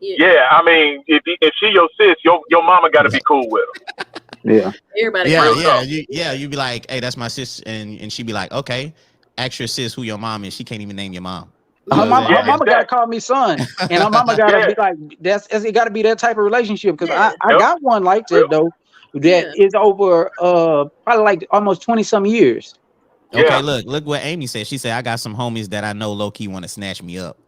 Yeah, I mean, if she your sis, your mama got to be cool with her. Yeah. Everybody. You be like, hey, that's my sis, and she be like, okay, ask your sis who your mom is. She can't even name your mom. Her mama, Yeah, her mama gotta call me son, and her mama gotta Yeah. be like, it gotta be that type of relationship. Because Yeah. I got one like that though, that is over probably like almost 20 some years. Okay, Yeah. look what Amy said. She said, I got some homies that I know low key want to snatch me up.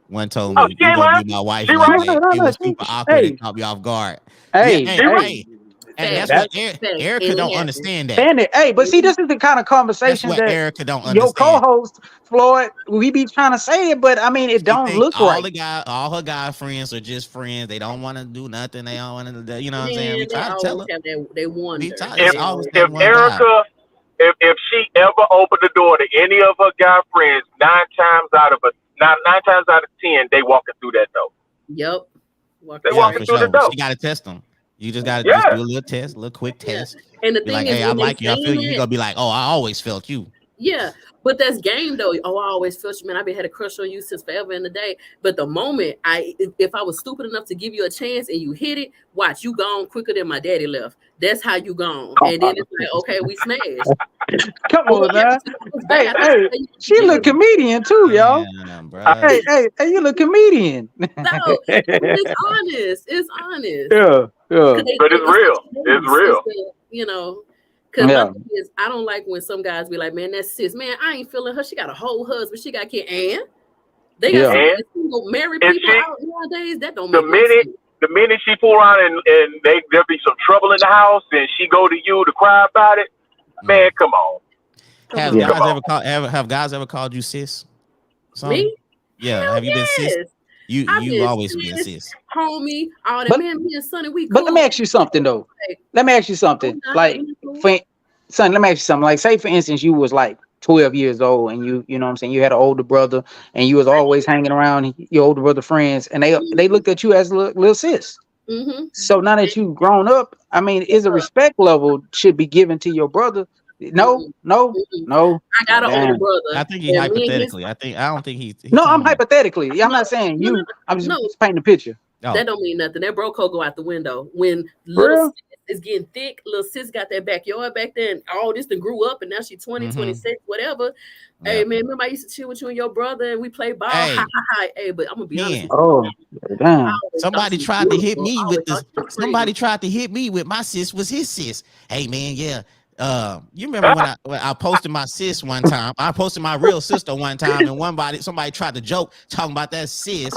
One told Oh, me she you gonna right. be my wife She one right. day. No, It was she- super awkward hey. and caught me off guard. Hey, Yeah, hey, hey. And that's what Erica And it don't happens. understand that. and it, hey, but see, this is the kind of That's conversation what that Erica don't your understand. co-host Floyd, we be trying to say it, but I mean, it She don't think look right. all her guy friends are just friends. They don't want to do nothing. They don't want to, you know what I'm saying? We They try to always tell her. have that. They wonder. It's always If that one guy. Erica, if she ever opened the door to any of her guy friends, 9 times out of 10, they walking through that door. Yep. They Yeah, walking for through the sure. door. She got to test them. You just got to Yeah. just do a little test, a little quick Yeah. test. And the Be thing like, is, hey, I when like they you. I feel saying you. You're that- going to be like, oh, I always felt you. Yeah, but that's game though. Oh, I always felt you, man. I've been had a crush on you since forever in the day. But the moment if I was stupid enough to give you a chance and you hit it, watch you gone quicker than my daddy left. That's how you gone. And then it's like, okay, we smashed. Come Oh, on, yeah, man. it was Hey, bad. hey, she look comedian too, y'all. Yeah, bruh. Hey, you look comedian. No, it's honest. It's honest. Yeah. 'Cause But it's real. It's real. You know, because Yeah. my thing is, I don't like when some guys be like, man, that's sis. Man, I ain't feeling her. She got a whole husband. She got kids. And they got Yeah. some And- single married and people she- out nowadays. That don't The make no minute sense. the minute she pull around and there'll be some trouble in the house and she go to you to cry about it, man, come on. Have Yeah. guys ever called you sis? Me? Yeah. Hell Have you been sis? yes. You I've been always been sis. sis. Homie, all that. But- Man, me and Sonny, we cool. But let me ask you something though. Let me ask you something. Like, son, let me ask you something. Like, say for instance, you was like 12 years old, and you know what I'm saying, you had an older brother, and you was always hanging around your older brother friends, and they looked at you as a little sis. Mm-hmm. So now that you've grown up, I mean, is a respect level should be given to your brother? No. I got an Damn. older brother. I think he and me and his- hypothetically. I don't think he No, I'm talking- hypothetically. I'm No, not saying no, you. no, I'm just no. painting a picture. Oh. That don't mean nothing. That bro code go out the window. When real? little sis is getting thick, little sis got that backyard back then. All this and grew up, and now she 20, Mhm. 26, whatever. Yeah. Hey man, remember I used to chill with you and your brother, and we play ball. Hey. Ha ha ha. Hey, but I'm gonna be honest. Man. With you. Oh, damn. I always Somebody thought she tried to was hit beautiful. me I always with this. thought she was Somebody pretty. tried to hit me with my sis was his sis. Hey man, yeah. You remember when I posted my sis one time? I posted my real sister one time, and somebody tried to joke talking about that sis,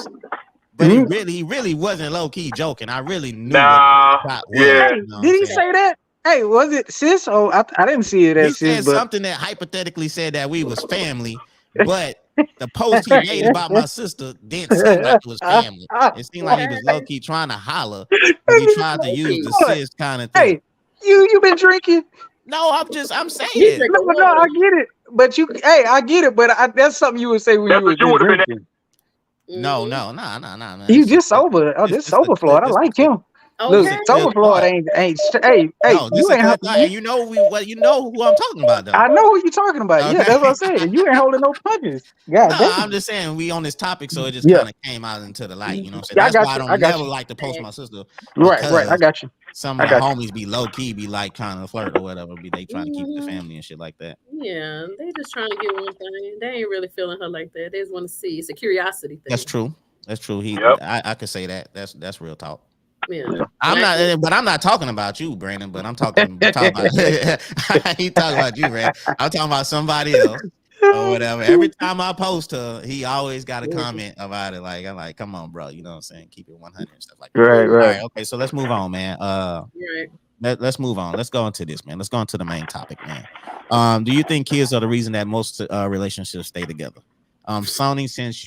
but he really wasn't low key joking. I really knew. Nah, what yeah. you know what Did I'm he saying? say that? Hey, was it sis? Oh, I didn't see it He as said sis, but something that hypothetically said that we was family, but the post he made about my sister didn't seem like it was family. It seemed like he was low key trying to holler, but he tried to use the sis kind of thing. hey, you been drinking? No, I'm You saying. drink No, the no, I water. get it. But I get it. But that's something you would say when That's you what was you just would've been drinking. No, Mhm. nah, man. You It's just a- sober. Oh, this it's a sober clip. Floyd. I It's a like clip. him. Look, Okay. sober Floyd ain't. Hey, No, this you is ain't. a clip. You know you know who I'm talking about though. I know who you talking about. Yeah, Okay. that's what I said. You ain't holding no punches. God No, damn. I'm just saying we on this topic, so it just Yeah. kind of came out into the light. You know what I'm saying? Yeah, I That's got why I you. don't I got never you. like to post my sister. Right. I because got you. Some I of my got homies be low key, be like kind of flirt or whatever. They trying to keep the family and shit like that. Yeah, they just trying to get one thing. They ain't really feeling her like that. They just want to see. It's a curiosity thing. That's true. Yep. I could say that. That's real talk. Yeah. I'm not talking about you, Brandon, but I'm talking about I ain't talking about you, Brandon. I'm talking about somebody else or whatever. Every time I post her, he always got a comment about it. Like, I'm like, come on, bro. You know what I'm saying? Keep it 100 and stuff like that. Right. All right, okay. So let's move on, man. Right. Let's move on. Let's go into this, man. Let's go into the main topic, man. Do you think kids are the reason that most relationships stay together? Sony, since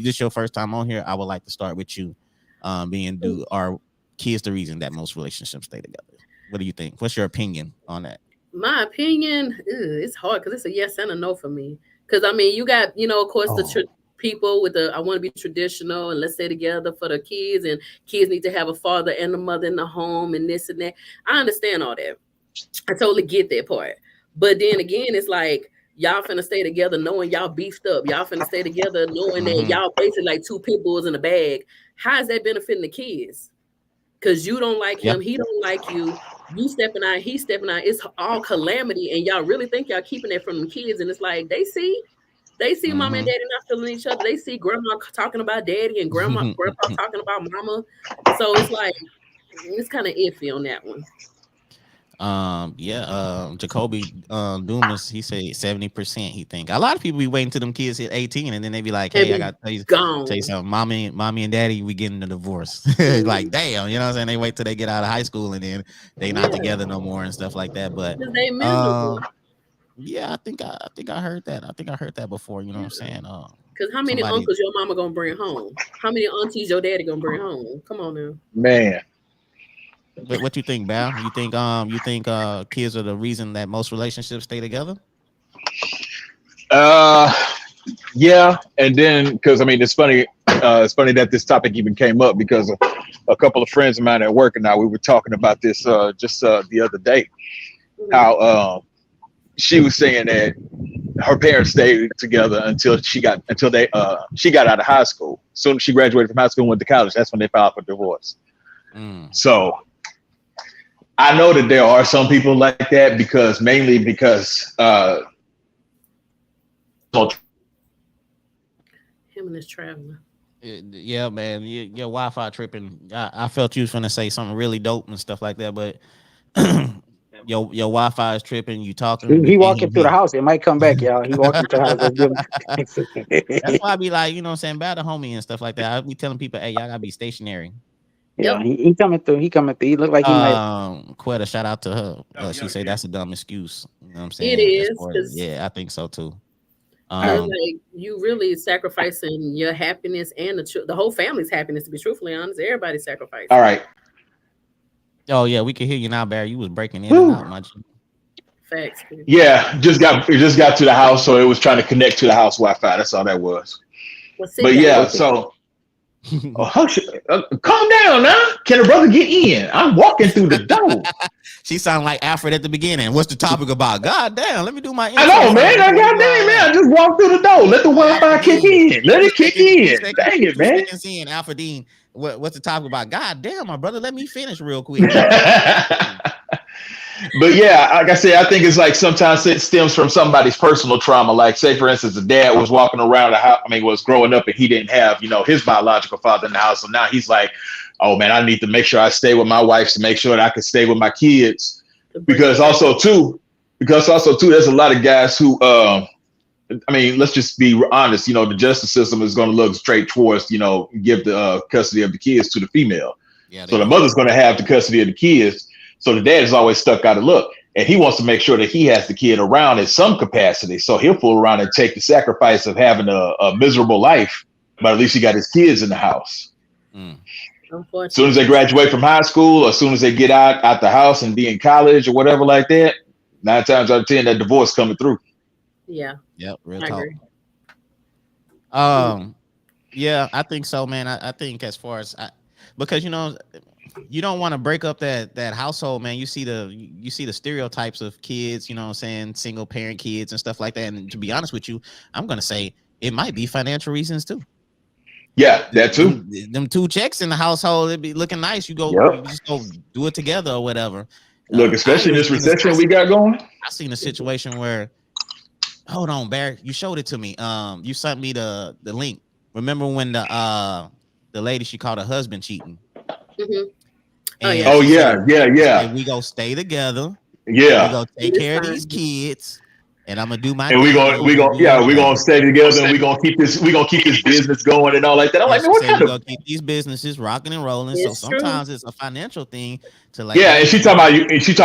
this your first time on here, I would like to start with you. Are kids the reason that most relationships stay together? What do you think? What's your opinion on that? My opinion, it's hard because it's a yes and a no for me. Because I mean, you got, of course, people with the I want to be traditional and let's stay together for the kids, and kids need to have a father and a mother in the home and this and that. I understand all that. I totally get that part. But then again, it's like y'all finna stay together knowing y'all beefed up. Y'all finna stay together knowing that y'all basically like two pit bulls in a bag. How is that benefiting the kids? Because you don't like him, he don't like you. You stepping out, he stepping out. It's all calamity, and y'all really think y'all keeping it from the kids. And it's like they see mom and daddy not feeling each other. They see grandma talking about daddy and grandpa talking about mama. So it's like it's kind of iffy on that one. Jacoby Dumas, he said 70%. He think a lot of people be waiting till them kids hit 18, and then they be like, "Hey, I got to tell you something, mommy and daddy, we getting a divorce." Like, damn, you know what I'm saying? They wait till they get out of high school, and then they not together no more and stuff like that. But they miserable. Yeah, I think I heard that. I think I heard that before. You know what I'm saying? Because how many uncles your mama gonna bring home? How many aunties your daddy gonna bring home? Come on now, man. But what you think, Bal? You think kids are the reason that most relationships stay together? Yeah, and then because I mean it's funny that this topic even came up because a couple of friends of mine at work and I we were talking about this just the other day. How she was saying that her parents stayed together until she got out of high school. Soon as she graduated from high school and went to college, that's when they filed for divorce. So I know that there are some people like that mainly because him and his traveling. Yeah, man, your Wi-Fi tripping. I felt you was gonna say something really dope and stuff like that, but your Wi-Fi is tripping. You talking? He walking through the house. It might come back, y'all. He walking through the house. That's why I be like, you know what I'm saying, bad the homie and stuff like that. I be telling people, hey, y'all gotta be stationary. Yeah, he coming through. He look like he might. Quetta, shout out to her. She say that's a dumb excuse. You know what I'm saying? It is. Yeah, I think so too. Like you really sacrificing your happiness and the whole family's happiness. To be truthfully honest, everybody's sacrificing. All right. Oh yeah, we can hear you now, Barry. You was breaking in and out much. Facts. Yeah, just got to the house, so it was trying to connect to the house Wi-Fi. That's all that was. But yeah, so. Calm down now. Can a brother get in? I'm walking through the door. She sounded like Alfred at the beginning. What's the topic about? God damn, let me do my intro. I know, man. I just walked through the door. Let the Wi-Fi kick in. Let it kick in. Dang it, man. Seeing Alfred Dean. What's the topic about? God damn, my brother. Let me finish real quick. But yeah, like I said, I think it's like sometimes it stems from somebody's personal trauma. Like, say, for instance, the dad was walking around the house. I mean, was growing up and he didn't have, his biological father in the house. So now he's like, oh man, I need to make sure I stay with my wife to make sure that I can stay with my kids. Because also too, there's a lot of guys who, I mean, let's just be honest. The justice system is going to look straight towards, give the custody of the kids to the female. Yeah, so the mother's going to have the custody of the kids. So the dad is always stuck out of luck, and he wants to make sure that he has the kid around in some capacity. So he'll fool around and take the sacrifice of having a miserable life, but at least he got his kids in the house. As soon as they graduate from high school, or as soon as they get out the house and be in college or whatever like that, 9 times out of 10, that divorce coming through. Yeah. Yep. Real talk. Yeah, I think so, man. I think as far as because you don't want to break up that household, man. You see the stereotypes of kids, you know what I'm saying, single parent kids and stuff like that. And to be honest with you, I'm gonna say it might be financial reasons too. Yeah, that too. Them 2 checks in the household, it'd be looking nice. You just go do it together or whatever. Look, especially in this recession we got going. I seen a situation where, hold on, Barry, you showed it to me. You sent me the link. Remember when the lady, she caught her husband cheating? Mm-hmm. Yeah. We go stay together. Yeah. We go take care of these kids, and I'm gonna do my. And we gonna stay together, and we gonna keep this business going and all like that. I'm like, man, what kind of keep these businesses rocking and rolling? So sometimes it's a financial thing to like. Yeah, and she talking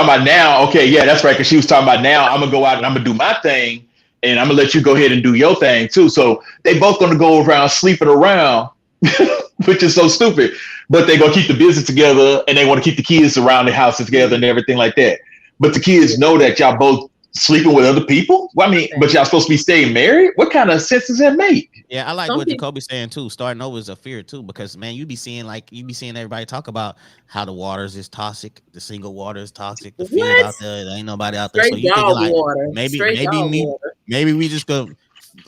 about now. Okay, yeah, that's right. Because she was talking about now. I'm gonna go out and I'm gonna do my thing, and I'm gonna let you go ahead and do your thing too. So they both gonna go around sleeping around. Which is so stupid, but they gonna keep the business together and they want to keep the kids around the house together and everything like that. but the kids know that y'all both sleeping with other people. Well, I mean, but y'all supposed to be staying married. What kind of sense does that make? Yeah, I like Some what people- Jacoby's saying too. Starting over is a fear too, because man, you be seeing everybody talk about how the waters is toxic, the single water is toxic, the field What? out there, there ain't nobody out there. Straight So you thinking dog like water. maybe Straight dog water. maybe we just gonna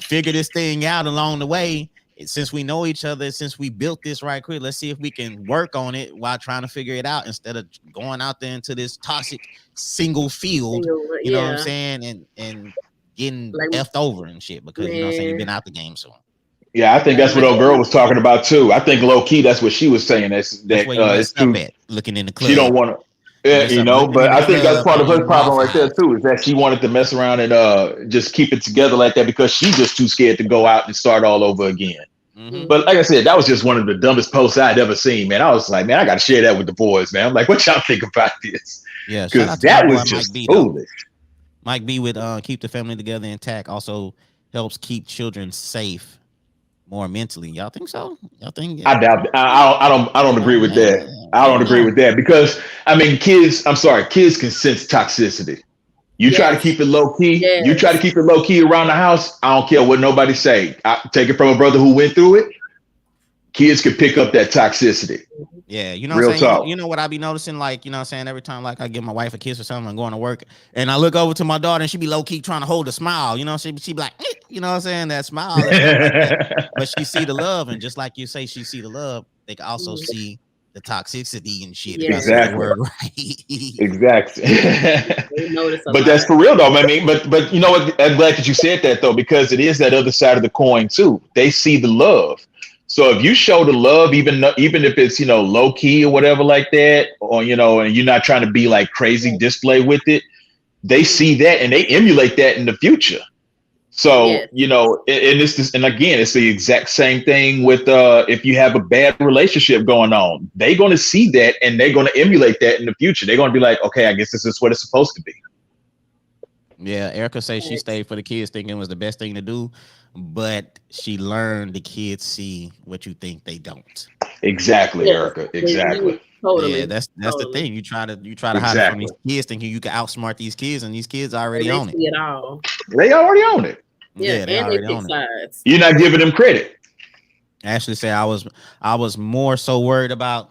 figure this thing out along the way. Since we know each other, since we built this right quick, let's see if we can work on it while trying to figure it out instead of going out there into this toxic single field. You know what I'm saying? And getting Like- effed over and shit because you know what I'm saying, you've Man. been out the game so. Yeah, I think that's what old girl was talking about too. I think low key that's what she was saying. That's where you It's messed up too. at looking in the club. She don't want to. Yeah, Mess you up know, looking but in the I think that's club part of and her problem right there Waffle too, is that she wanted to mess around and just keep it together like that because she's just too scared to go out and start all over again. Mhm. But like I said, that was just one of the dumbest posts I'd ever seen, man. I was like, man, I got to share that with the boys, man. I'm like, what y'all think about this? Yeah, shout Because out to that my was boy just Mike B, though. foolish. Mike B with keep the family together intact also helps keep children safe more mentally. Y'all think so? Y'all think? I doubt. I don't agree with that. I don't agree with that because I mean, kids. I'm sorry, kids can sense toxicity. You try to Yes. keep it low key. Yes. You try to keep it low key around the house. I don't care what nobody say. I take it from a brother who went through it. Kids can pick up that toxicity. Yeah, you know Real what I'm saying? talk. You know what I be noticing? Like, you know what I'm saying? Every time like I give my wife a kiss or something, I'm going to work and I look over to my daughter and she be low key trying to hold a smile. You know, she be like, eh, you know what I'm saying? That smile. That stuff like that. But she see the love, and just like you say, she see the love. They can also see the toxicity and shit. Yeah. If I say the Exactly. word right. Exactly. They notice a But that's lot. for real though. I mean, but you know what? I'm glad that you said that though, because it is that other side of the coin too. They see the love. So if you show the love, even if it's, you know, low key or whatever like that, or, you know, and you're not trying to be like crazy display with it, they see that and they emulate that in the future. So, Yes. you know, and again, it's the exact same thing with if you have a bad relationship going on, they're going to see that and they're going to emulate that in the future. They're going to be like, okay, I guess this is what it's supposed to be. Yeah, Erica says she stayed for the kids thinking it was the best thing to do, but she learned the kids see what you think they don't. Exactly, Yes. Erica. Exactly. Totally. Yeah, that's the Totally. thing. You try to hide it from these kids, thinking you can outsmart these kids, and these kids already They own it. see it all. They already own it. Yeah, they and they already pick own it. sides. You're not giving them credit. Ashley said I was more so worried about.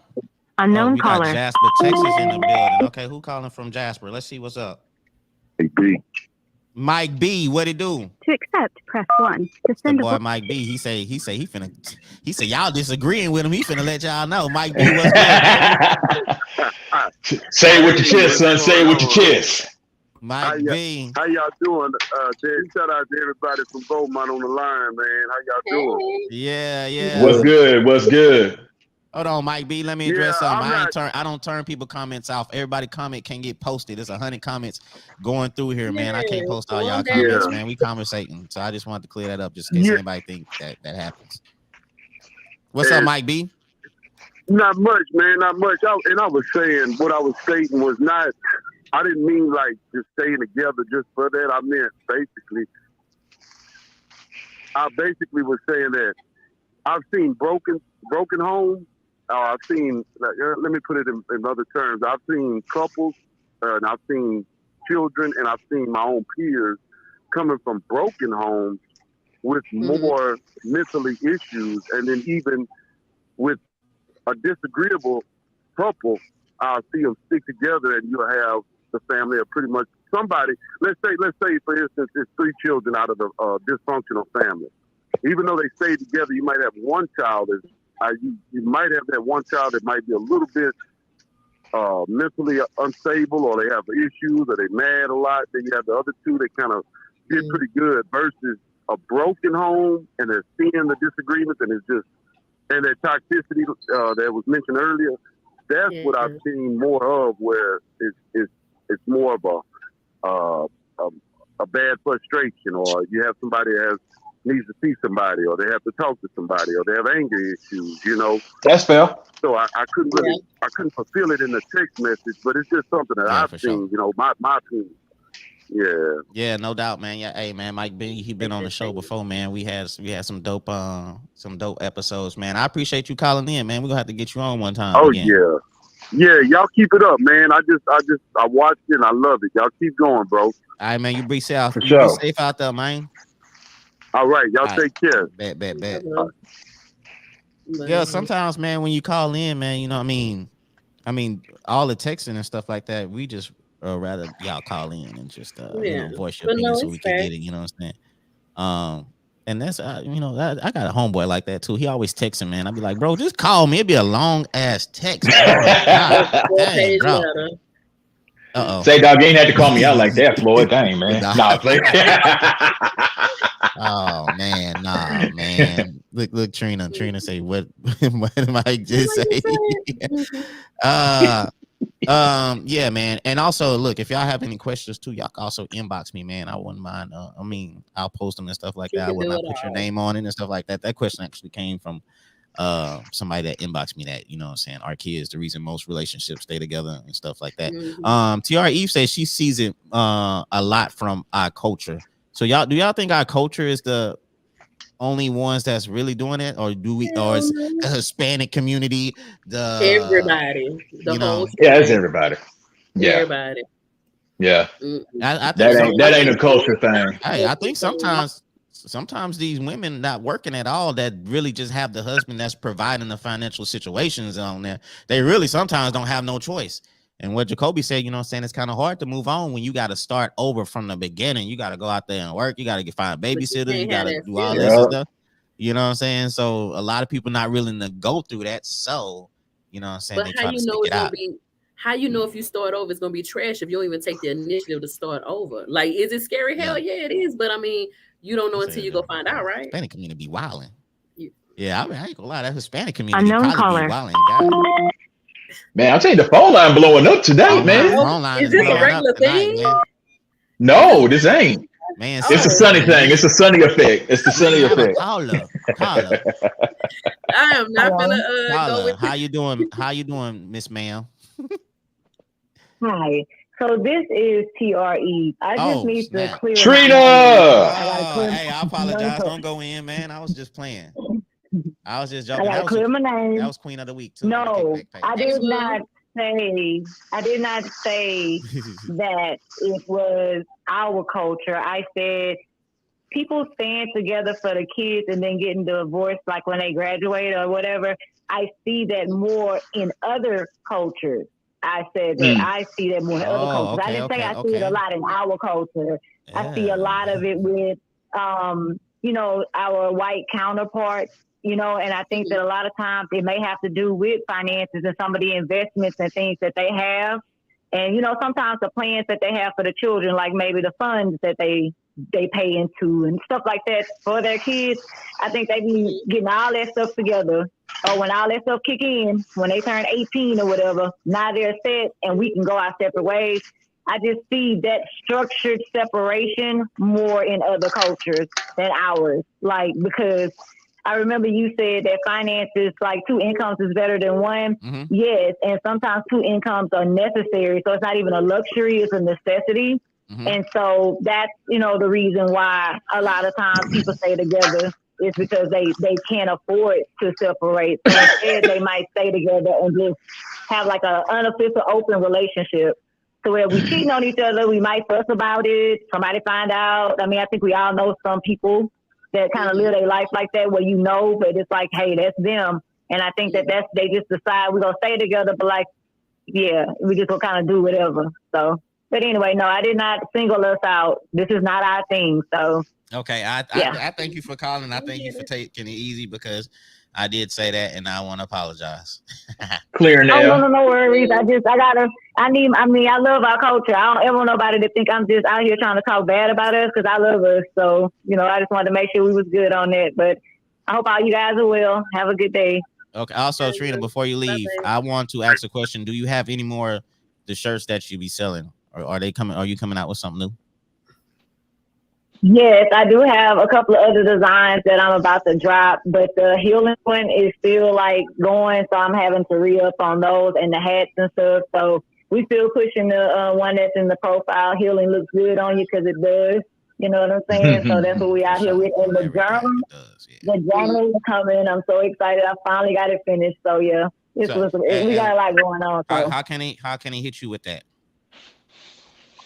Unknown We got caller. Jasper, Texas in the building. Okay, who calling from Jasper? Let's see what's up. Hey, B. Mike B, what it do? To accept, press 1. To The send a boy voice. Mike B. He said y'all disagreeing with him. He finna let y'all know. Mike B, what's good? Say it with your chest, son. Say it with your chest. Mike B. How y'all doing? Shout out to everybody from Beaumont on the line, man. How y'all doing? Yeah. What's good? What's good? Hold on, Mike B. Let me address Yeah, something. I don't turn people comments off. Everybody comment can get posted. There's 100 comments going through here, man. I can't post all y'all Yeah. comments, man. We conversating. So I just wanted to clear that up just in case Yeah. anybody think that happens. What's up, Mike B? Not much, man. Not much. I was saying what I was stating was not. I didn't mean like just staying together just for that. I meant I basically was saying that I've seen broken homes. I've seen. Let me put it in other terms. I've seen couples, and I've seen children, and I've seen my own peers coming from broken homes with more mentally issues, and then even with a disagreeable couple, I'll see them stick together, and you'll have the family of pretty much somebody. Let's say, for instance, it's 3 children out of the dysfunctional family. Even though they stay together, you might have one child you might have that one child that might be a little bit mentally unstable, or they have issues, or they mad a lot. Then you have the other 2 that kind of did pretty good, versus a broken home and they're seeing the disagreements, and it's just and that toxicity that was mentioned earlier. That's what I've seen more of, where it's more of a bad frustration, or you have somebody that needs to see somebody, or they have to talk to somebody, or they have anger issues, you know. That's fair. So I couldn't really I couldn't fulfill it in the text message, but it's just something that I've for seen, sure. you know, my opinion. Yeah, no doubt, man. Yeah, hey, man, Mike B, he been on the show before, man. We had some dope episodes, man. I appreciate you calling in, man. We're gonna have to get you on one time. Oh again. yeah. Yeah, y'all keep it up, man. I watched it and I love it. Y'all keep going, bro. All right, man. You be safe. For You sure. be safe out there, man. All right, y'all All right. take care. Bet. But- Yeah, sometimes, man, when you call in, man, you know what I mean, all the texting and stuff like that, we just rather y'all call in and just voice your But no, opinion so it's we can fair. get it. You know what I'm saying? And that's I got a homeboy like that too. He always texting, man. I'd be like, bro, just call me. It'd be a long ass text. God, dang, bro. Say, dog, you ain't had to call me out like that, Floyd. Dang, man. Nah, play. Oh man, nah, man. Look, Trina say what did Mike just say? Yeah, man. And also, look, if y'all have any questions too, y'all can also inbox me, man. I wouldn't mind. I'll post them and stuff like that. I will not put your name on it and stuff like that. That question actually came from somebody that inboxed me that, you know what I'm saying, our kids, the reason most relationships stay together and stuff like that. TR Eve says she sees it a lot from our culture. So do y'all think our culture is the only ones that's really doing it, or is the Hispanic community, everybody, whole yeah, it's everybody. Yeah, everybody. Yeah, I think that ain't a culture thing. Hey, I think sometimes these women not working at all that really just have the husband that's providing the financial situations on there. They really sometimes don't have no choice. And what Jacoby said, you know what I'm saying, it's kind of hard to move on when you got to start over from the beginning. You got to go out there and work. You got to find a babysitter. You got to do all this stuff. You know what I'm saying? So a lot of people not willing to go through that. So, you know what I'm saying? But they how try you to know stick it's it gonna out. be? How you know if you start over, it's gonna be trash if you don't even take the initiative to start over? Like, is it scary? Hell yeah, it is. But I mean, you don't know until you go find out, right? Hispanic community be wilding. Yeah, I ain't gonna lie. That Hispanic community Unknown probably caller. be wilding. Man, I'm telling you, the phone line blowing up today, man. Phone line Is this a blowing regular up tonight, thing? man. No, this ain't. Man, It's a sunny thing. It's a sunny effect. It's the sunny effect. Caller. I am not gonna go with. How you doing? How you doing, Miss Ma'am? Hi. So this is TRE. I just need to clear Trina. Hey, I apologize. Don't go in, man. I was just playing. I was just joking. I gotta clear my name. That was Queen of the Week too. No, I did not say. I did not say that it was our culture. I said people staying together for the kids and then getting divorced, like when they graduate or whatever. I see that more in other cultures. I said that I see that more in other cultures. I didn't say I see it a lot in our culture. I see a lot of it with, our white counterparts, and I think that a lot of times it may have to do with finances and some of the investments and things that they have. And, sometimes the plans that they have for the children, like maybe the funds that they pay into and stuff like that for their kids. I think they be getting all that stuff together. Or when all that stuff kick in, when they turn 18 or whatever, now they're set and we can go our separate ways. I just see that structured separation more in other cultures than ours. Like, because I remember you said that finances, like 2 incomes is better than one. Mm-hmm. Yes. And sometimes 2 incomes are necessary. So it's not even a luxury, it's a necessity. Mm-hmm. And so that's, the reason why a lot of times people stay together is because they can't afford to separate. So instead, they might stay together and just have like an unofficial open relationship. So where we cheating on each other, we might fuss about it. Somebody find out. I mean, I think we all know some people that kind of live their life like that, where but it's like, hey, that's them. And I think they just decide we're gonna stay together, but like, yeah, we just gonna kind of do whatever. So, but anyway, no, I did not single us out. This is not our thing. So. Okay, I thank you for calling. I thank you for taking it easy because I did say that, and I want to apologize. Clear now. Oh, no worries. I love our culture. I don't ever want nobody to think I'm just out here trying to talk bad about us because I love us. So, I just wanted to make sure we was good on that. But I hope all you guys are well. Have a good day. Okay. Also, Trina, before you leave, I want to ask a question. Do you have any more the shirts that you be selling, or are they coming? Are you coming out with something new? Yes, I do have a couple of other designs that I'm about to drop, but the healing one is still like going, so I'm having to re-up on those and the hats and stuff. So we still pushing the one that's in the profile. Healing looks good on you because it does. You know what I'm saying? So that's what we out here with. And the journal is coming. I'm so excited. I finally got it finished. So yeah, We got a lot going on. So. How can he hit you with that?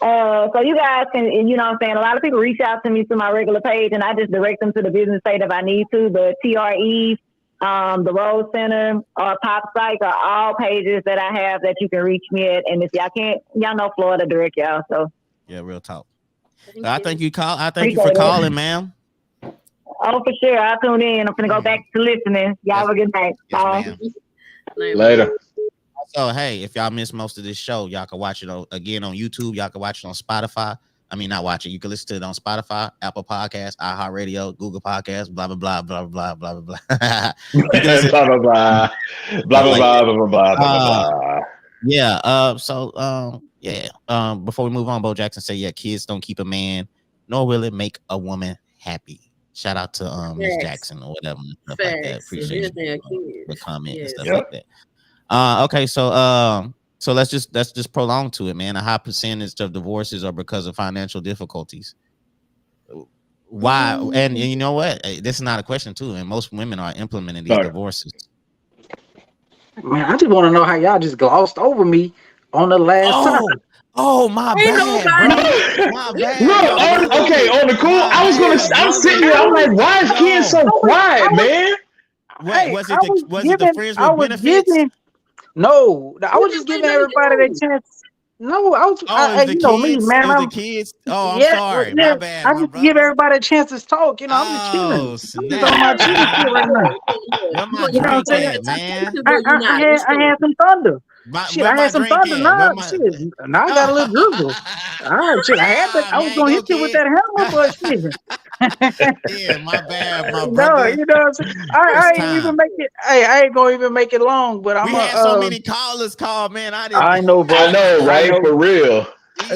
So you guys can, you know what I'm saying? A lot of people reach out to me through my regular page, and I just direct them to the business page if I need to. The TRE, the Rose Center, Pop Psych are all pages that I have that you can reach me at. And if y'all can't, y'all know Florida direct y'all. So yeah, real talk. I thank you for calling, ma'am. Oh, for sure. I'll tune in. I'm gonna go back to listening. Y'all have a good night. Yes, Later. So hey, if y'all missed most of this show, y'all can watch it again on YouTube. Y'all can watch it on Spotify. I mean, not watch it. You can listen to it on Spotify, Apple Podcasts, iHeartRadio, Google Podcasts, blah blah blah blah blah blah blah blah. Blah blah blah blah blah blah. Yeah. Before we move on, Bo Jackson said, "Yeah, kids don't keep a man, nor will it make a woman happy." Shout out to Miss Jackson or whatever. Stuff like that. Appreciate the comment and stuff like that. Okay, so let's just prolong to it, man. A high percentage of divorces are because of financial difficulties. Why? And you know what? This is not a question too, and most women are implementing these divorces. Man, I just want to know how y'all just glossed over me on the last topic. Oh, my bad, bro. My bad. Look, on the cool. I'm sitting here. I'm like, why is Ken so quiet, man? Was it the friends with benefits? No, I was just giving everybody their chance. No, you know me, man. I'm the kids. Oh, I'm sorry. Yeah, my bad. I just give everybody a chance to talk. You know, I'm just chilling. I'm just on my chill shit right now. You know what I'm saying, man? I had some thunder. I had some thunder. Now I got a little drizzle. All right, shit. I was gonna hit you with that hammer, but shit. Yeah, my bad, my brother. No, you know what I'm saying? I ain't even make it. Hey, I ain't gonna even make it long, but we had so many callers call, man. I know, bro. I know, right? For real.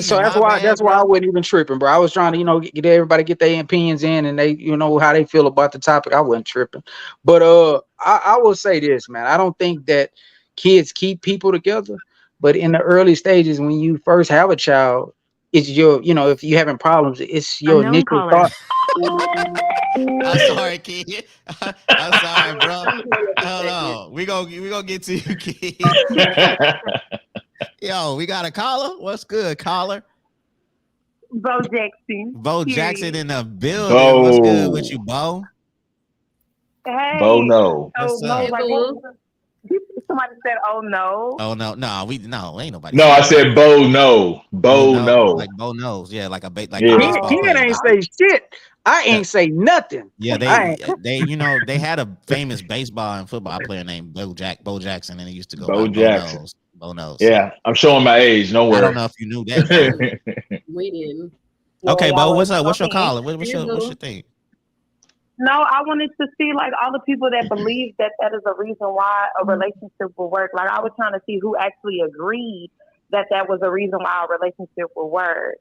So that's why I wasn't even tripping, bro. I was trying to, get everybody get their opinions in, and they, how they feel about the topic. I wasn't tripping, but I will say this, man. I don't think that kids keep people together, but in the early stages, when you first have a child, it's your, if you're having problems, it's your initial thought. I'm sorry, kid. I'm sorry, bro. Hold on. We gonna get to you, kid. Yo, we got a caller. What's good, caller? Bo Jackson. Bo Jackson in the building. What's good with you, Bo? Hey. Bo, no. What's up? Somebody said, "Oh no." Oh no, ain't nobody. No, I said Bo, no. Bo, no. Like Bo knows. Yeah, like a baseball. Ken ain't say shit. I ain't say nothing. Yeah, they had a famous baseball and football player named Bo Jackson, and he used to go Bo Jackson. Bo knows. Yeah, I'm showing my age. No worry. I don't know if you knew that. We didn't. Okay, Bo, what's up? What's your caller? What's your thing? No, I wanted to see all the people that believe that is a reason why a relationship will work. Like I was trying to see who actually agreed that was a reason why a relationship will work.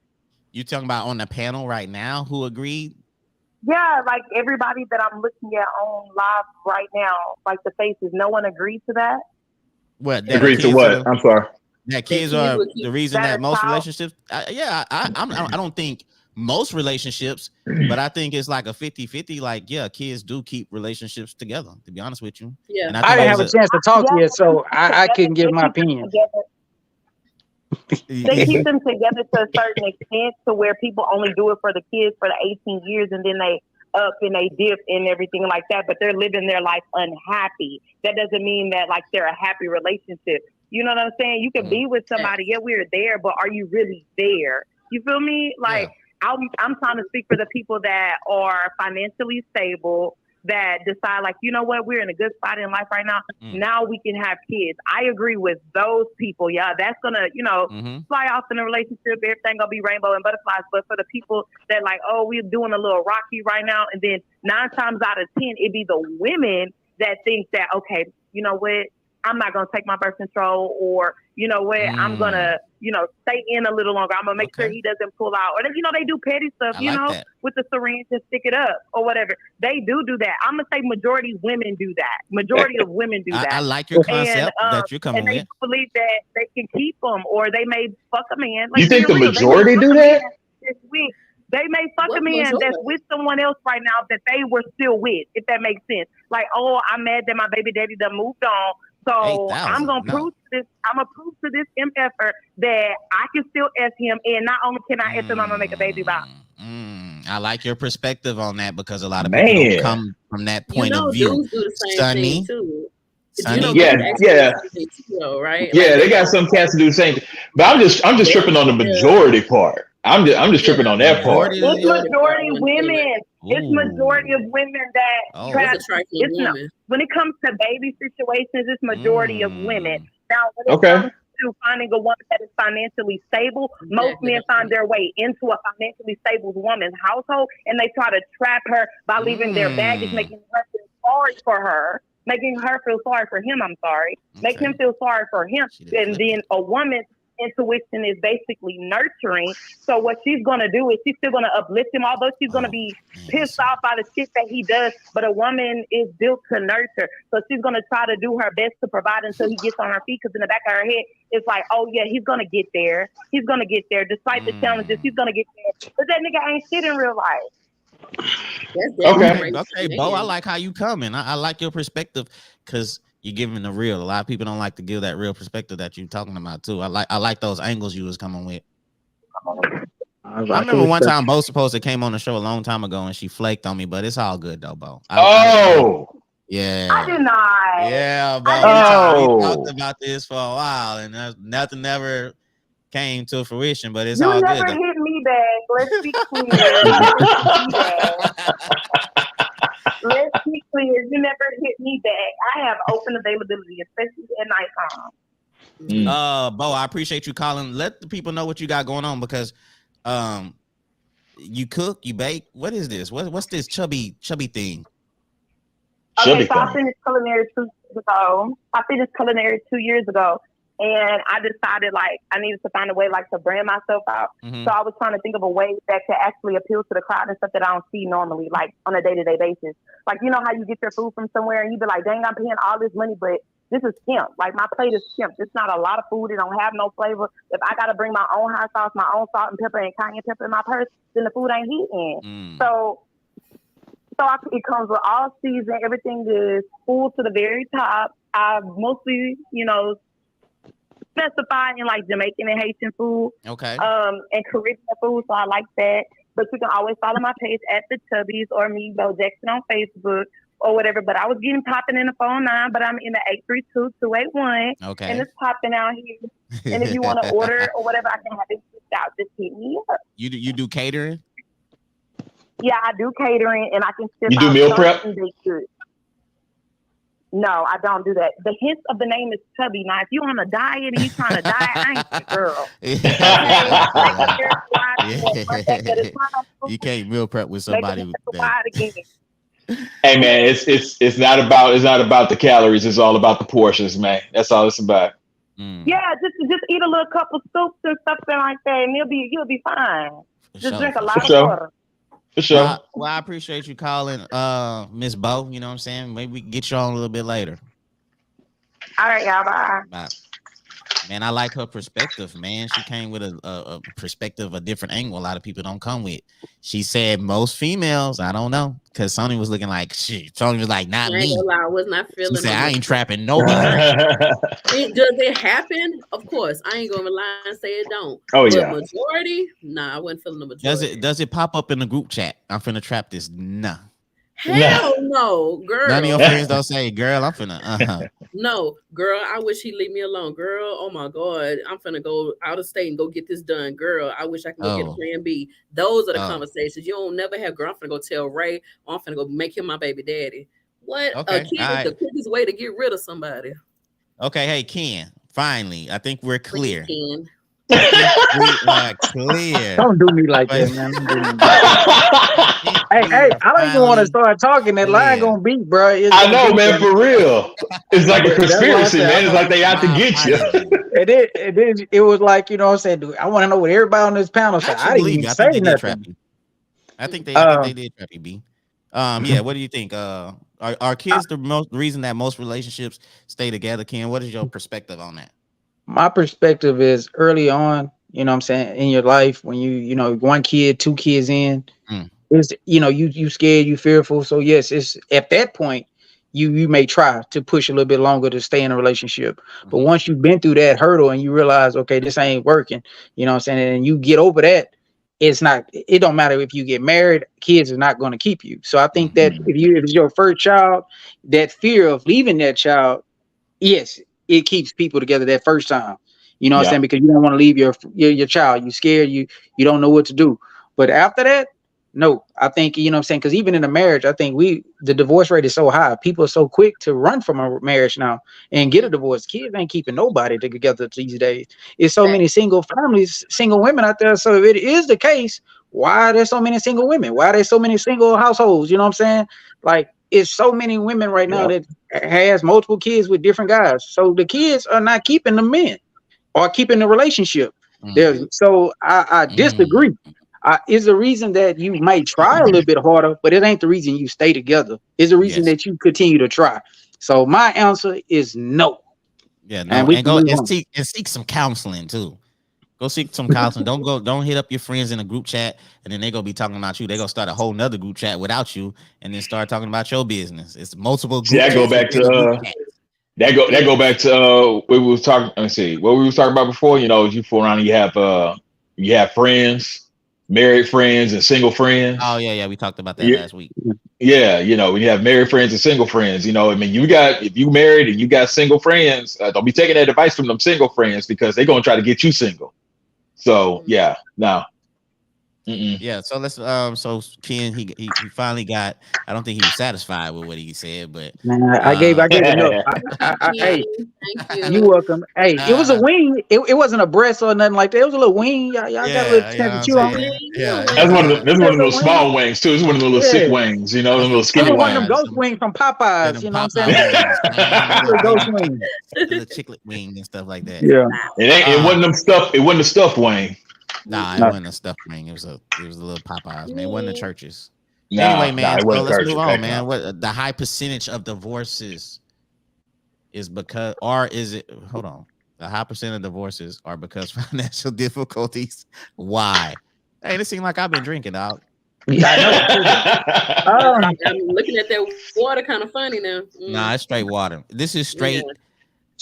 You talking about on the panel right now? Who agreed? Yeah, like everybody that I'm looking at on live right now, like the faces. No one agreed to that. What agreed to what? I'm sorry. That kids are the reason that most relationships. I don't think most relationships, but I think it's like a 50-50. Like, yeah, kids do keep relationships together, to be honest with you. Yeah. And I didn't have a chance to talk yet, so I couldn't give my opinion. They keep them together to a certain extent to where people only do it for the kids for the 18 years and then they up and they dip and everything like that, but they're living their life unhappy. That doesn't mean that they're a happy relationship. You know what I'm saying? You can be with somebody, yeah, we're there, but are you really there? You feel me? I'm trying to speak for the people that are financially stable, that decide you know what, we're in a good spot in life right now. Now we can have kids. I agree with those people. Yeah, that's gonna, fly off in a relationship. Everything gonna be rainbow and butterflies. But for the people that we're doing a little rocky right now, and then 9 times out of 10, it be the women that think that, okay, you know what, I'm not gonna take my birth control, or you know what, I'm gonna, stay in a little longer. I'm gonna make sure he doesn't pull out, or they do petty stuff, with the syringe and stick it up or whatever. They do that. I'm gonna say majority women do that. Majority of women do that. I like your concept that you're coming with. And they believe that they can keep them, or they may fuck a man. You think the majority do that? This week. They may fuck a man that's with someone else right now that they were still with, if that makes sense. I'm mad that my baby daddy done moved on, So I'm 8,000. gonna prove to this. I'm gonna prove to this MFer that I can still S him, and not only can I S him, I'm gonna make a baby by. I like your perspective on that because a lot of people don't come from that point of view. Dudes do the same Sunny, thing too. Sunny, Yeah, yeah. Right? Yeah, they got some cats to do the same thing. But I'm just tripping on the majority part. I'm just tripping on that part. It's majority women. It's majority of women that try. It's not, when it comes to baby situations, it's majority of women. Now, when it comes to finding a woman that is financially stable, most men find their way into a financially stable woman's household, and they try to trap her by leaving their baggage, making her feel sorry for her. Making her feel sorry for him, Make him feel sorry for him. And then a woman's intuition is basically nurturing. So what she's going to do is she's still going to uplift him, although she's going to be pissed off by the shit that he does. But a woman is built to nurture. So she's going to try to do her best to provide until he gets on her feet. Because in the back of her head, it's like, oh, yeah, he's going to get there. He's going to get there. Despite the challenges, he's going to get there. But that nigga ain't shit in real life. Okay, Bo, I like how you coming. I like your perspective because you're giving the real. A lot of people don't like to give that real perspective that you're talking about too. I like those angles you was coming with. I remember one time Bo supposed to came on the show a long time ago and she flaked on me, but it's all good though, Bo. Yeah. I did not. Yeah, Bo. We talked about this for a while and nothing ever came to fruition, but it's all good. You never hit me back. Let's be clear. Let's be clear. You never hit me back. I have open availability, especially at nighttime. Bo, I appreciate you calling. Let the people know what you got going on because you cook, you bake. What is this? What's this chubby thing? Okay, so I finished culinary 2 years ago. And I decided I needed to find a way to brand myself out. Mm-hmm. So I was trying to think of a way that could actually appeal to the crowd and stuff that I don't see normally, on a day-to-day basis. You know how you get your food from somewhere and you be like, dang, I'm paying all this money, but this is skimp. My plate is skimp. It's not a lot of food. It don't have no flavor. If I got to bring my own hot sauce, my own salt and pepper and cayenne pepper in my purse, then the food ain't heating. So it comes with all season. Everything is full to the very top. I mostly, specify in Jamaican and Haitian food, and Caribbean food, so I like that. But you can always follow my page at the Chubbies or me, Bo Jackson, on Facebook or whatever. But I was getting popping in the phone now, but I'm in the 832-281, and it's popping out here. And if you want to order or whatever, I can have it shipped out. Just hit me up. You do catering? Yeah, I do catering, and I can ship out. You do meal prep? No, I don't do that. The hint of the name is Chubby. Now, if you're on a diet and you're trying to diet, I ain't your girl. You can't meal prep with somebody. Hey man, it's not about the calories. It's all about the portions, man. That's all it's about. Yeah, just eat a little couple soups and stuff like that, and you'll be fine. Just drink a lot of water. For sure. Well, I appreciate you calling, Miss Bo. You know what I'm saying? Maybe we can get you on a little bit later. All right, y'all. Bye. Man, I like her perspective, man. She came with a perspective, a different angle a lot of people don't come with. She said most females, I don't know, because Sony was looking like shit. Sony was like, not me. I was not feeling. She said, I ain't trapping nobody. Does it happen? Of course. I ain't gonna lie and say it don't. Oh, but yeah. Majority? Nah, I wasn't feeling the majority. Does it pop up in the group chat? I'm finna trap this. Nah. Hell no, girl. None of your friends don't say, girl, I'm finna, No, girl, I wish he'd leave me alone. Girl, oh my God, I'm finna go out of state and go get this done. Girl, I wish I could go get a plan B. Those are the conversations. You don't never have, girl, I'm finna go tell Ray, or I'm finna go make him my baby daddy. What? Okay. A kid is the quickest way to get rid of somebody. Okay, hey, Ken, finally, I think we're clear. Ken. We are clear. Don't do me like that, man. Hey, I don't even want to start talking. That line gonna beat, bro. I know, man, for real. It's like a conspiracy, man. It's like they out to get you. It was like, you know what I'm saying? Dude, I want to know what everybody on this panel said. I didn't even say nothing. I think they did trap you, B. Yeah, what do you think? Are kids the reason that most relationships stay together, Ken? What is your perspective on that? My perspective is early on, you know what I'm saying, in your life, when you know, 1 kid, 2 kids in, is, you know, you scared, you fearful. So yes, it's at that point, you may try to push a little bit longer to stay in a relationship. But once you've been through that hurdle and you realize, okay, this ain't working, you know what I'm saying, and you get over that, it don't matter if you get married, kids are not going to keep you. So I think that if it's your first child, that fear of leaving that child, yes, it keeps people together that first time. You know what I'm saying? Because you don't want to leave your child. You scared, you don't know what to do. But after that, no, I think, you know what I'm saying? Because even in a marriage, I think the divorce rate is so high. People are so quick to run from a marriage now and get a divorce. Kids ain't keeping nobody together these days. It's so many single families, single women out there. So if it is the case, why are there so many single women? Why are there so many single households? You know what I'm saying? Like, it's so many women right now that has multiple kids with different guys. So the kids are not keeping the men or keeping the relationship. So I disagree. Is the reason that you might try a little bit harder, but it ain't the reason you stay together. It's the reason that you continue to try. So my answer is no. Yeah, no, and go and seek some counseling too. Go seek some counseling. Don't hit up your friends in a group chat and then they gonna be talking about you. They gonna start a whole nother group chat without you and then start talking about your business. It's multiple group chats. That go back to what we was talking. Let me see what we was talking about before. You know, you fool around and you have friends. Married friends and single friends. Oh yeah, we talked about that last week. Yeah, you know, when you have married friends and single friends, you know, I mean, if you married and you got single friends, don't be taking that advice from them single friends because they're gonna try to get you single. So yeah, no. Yeah, so let's so Ken he finally got. I don't think he was satisfied with what he said, but man, I gave enough. Hey, you welcome. Hey, it was a wing. It wasn't a breast or nothing like that. It was a little wing. Y'all got a little chance to chew on. That's one of those small wings too. It's one of the little sick wings, you know, the little skinny one wings. of them ghost wings from Popeyes. You know what I'm saying? Ghost wings, the chiclet wing and stuff like that. Yeah, it wasn't them stuff. It wasn't a stuffed wing. Nah, it wasn't a stuffed wing. It was a little Popeyes, man. It wasn't the churches. Nah, anyway, man, so let's move on, okay, man. What the high percentage of divorces is because, or is it? Hold on, the high percent of divorces are because financial difficulties. Why? Hey, this seems like I've been drinking, dog. Yeah, I know. I'm looking at that water, kind of funny now. Nah, it's straight water. This is straight. Yeah.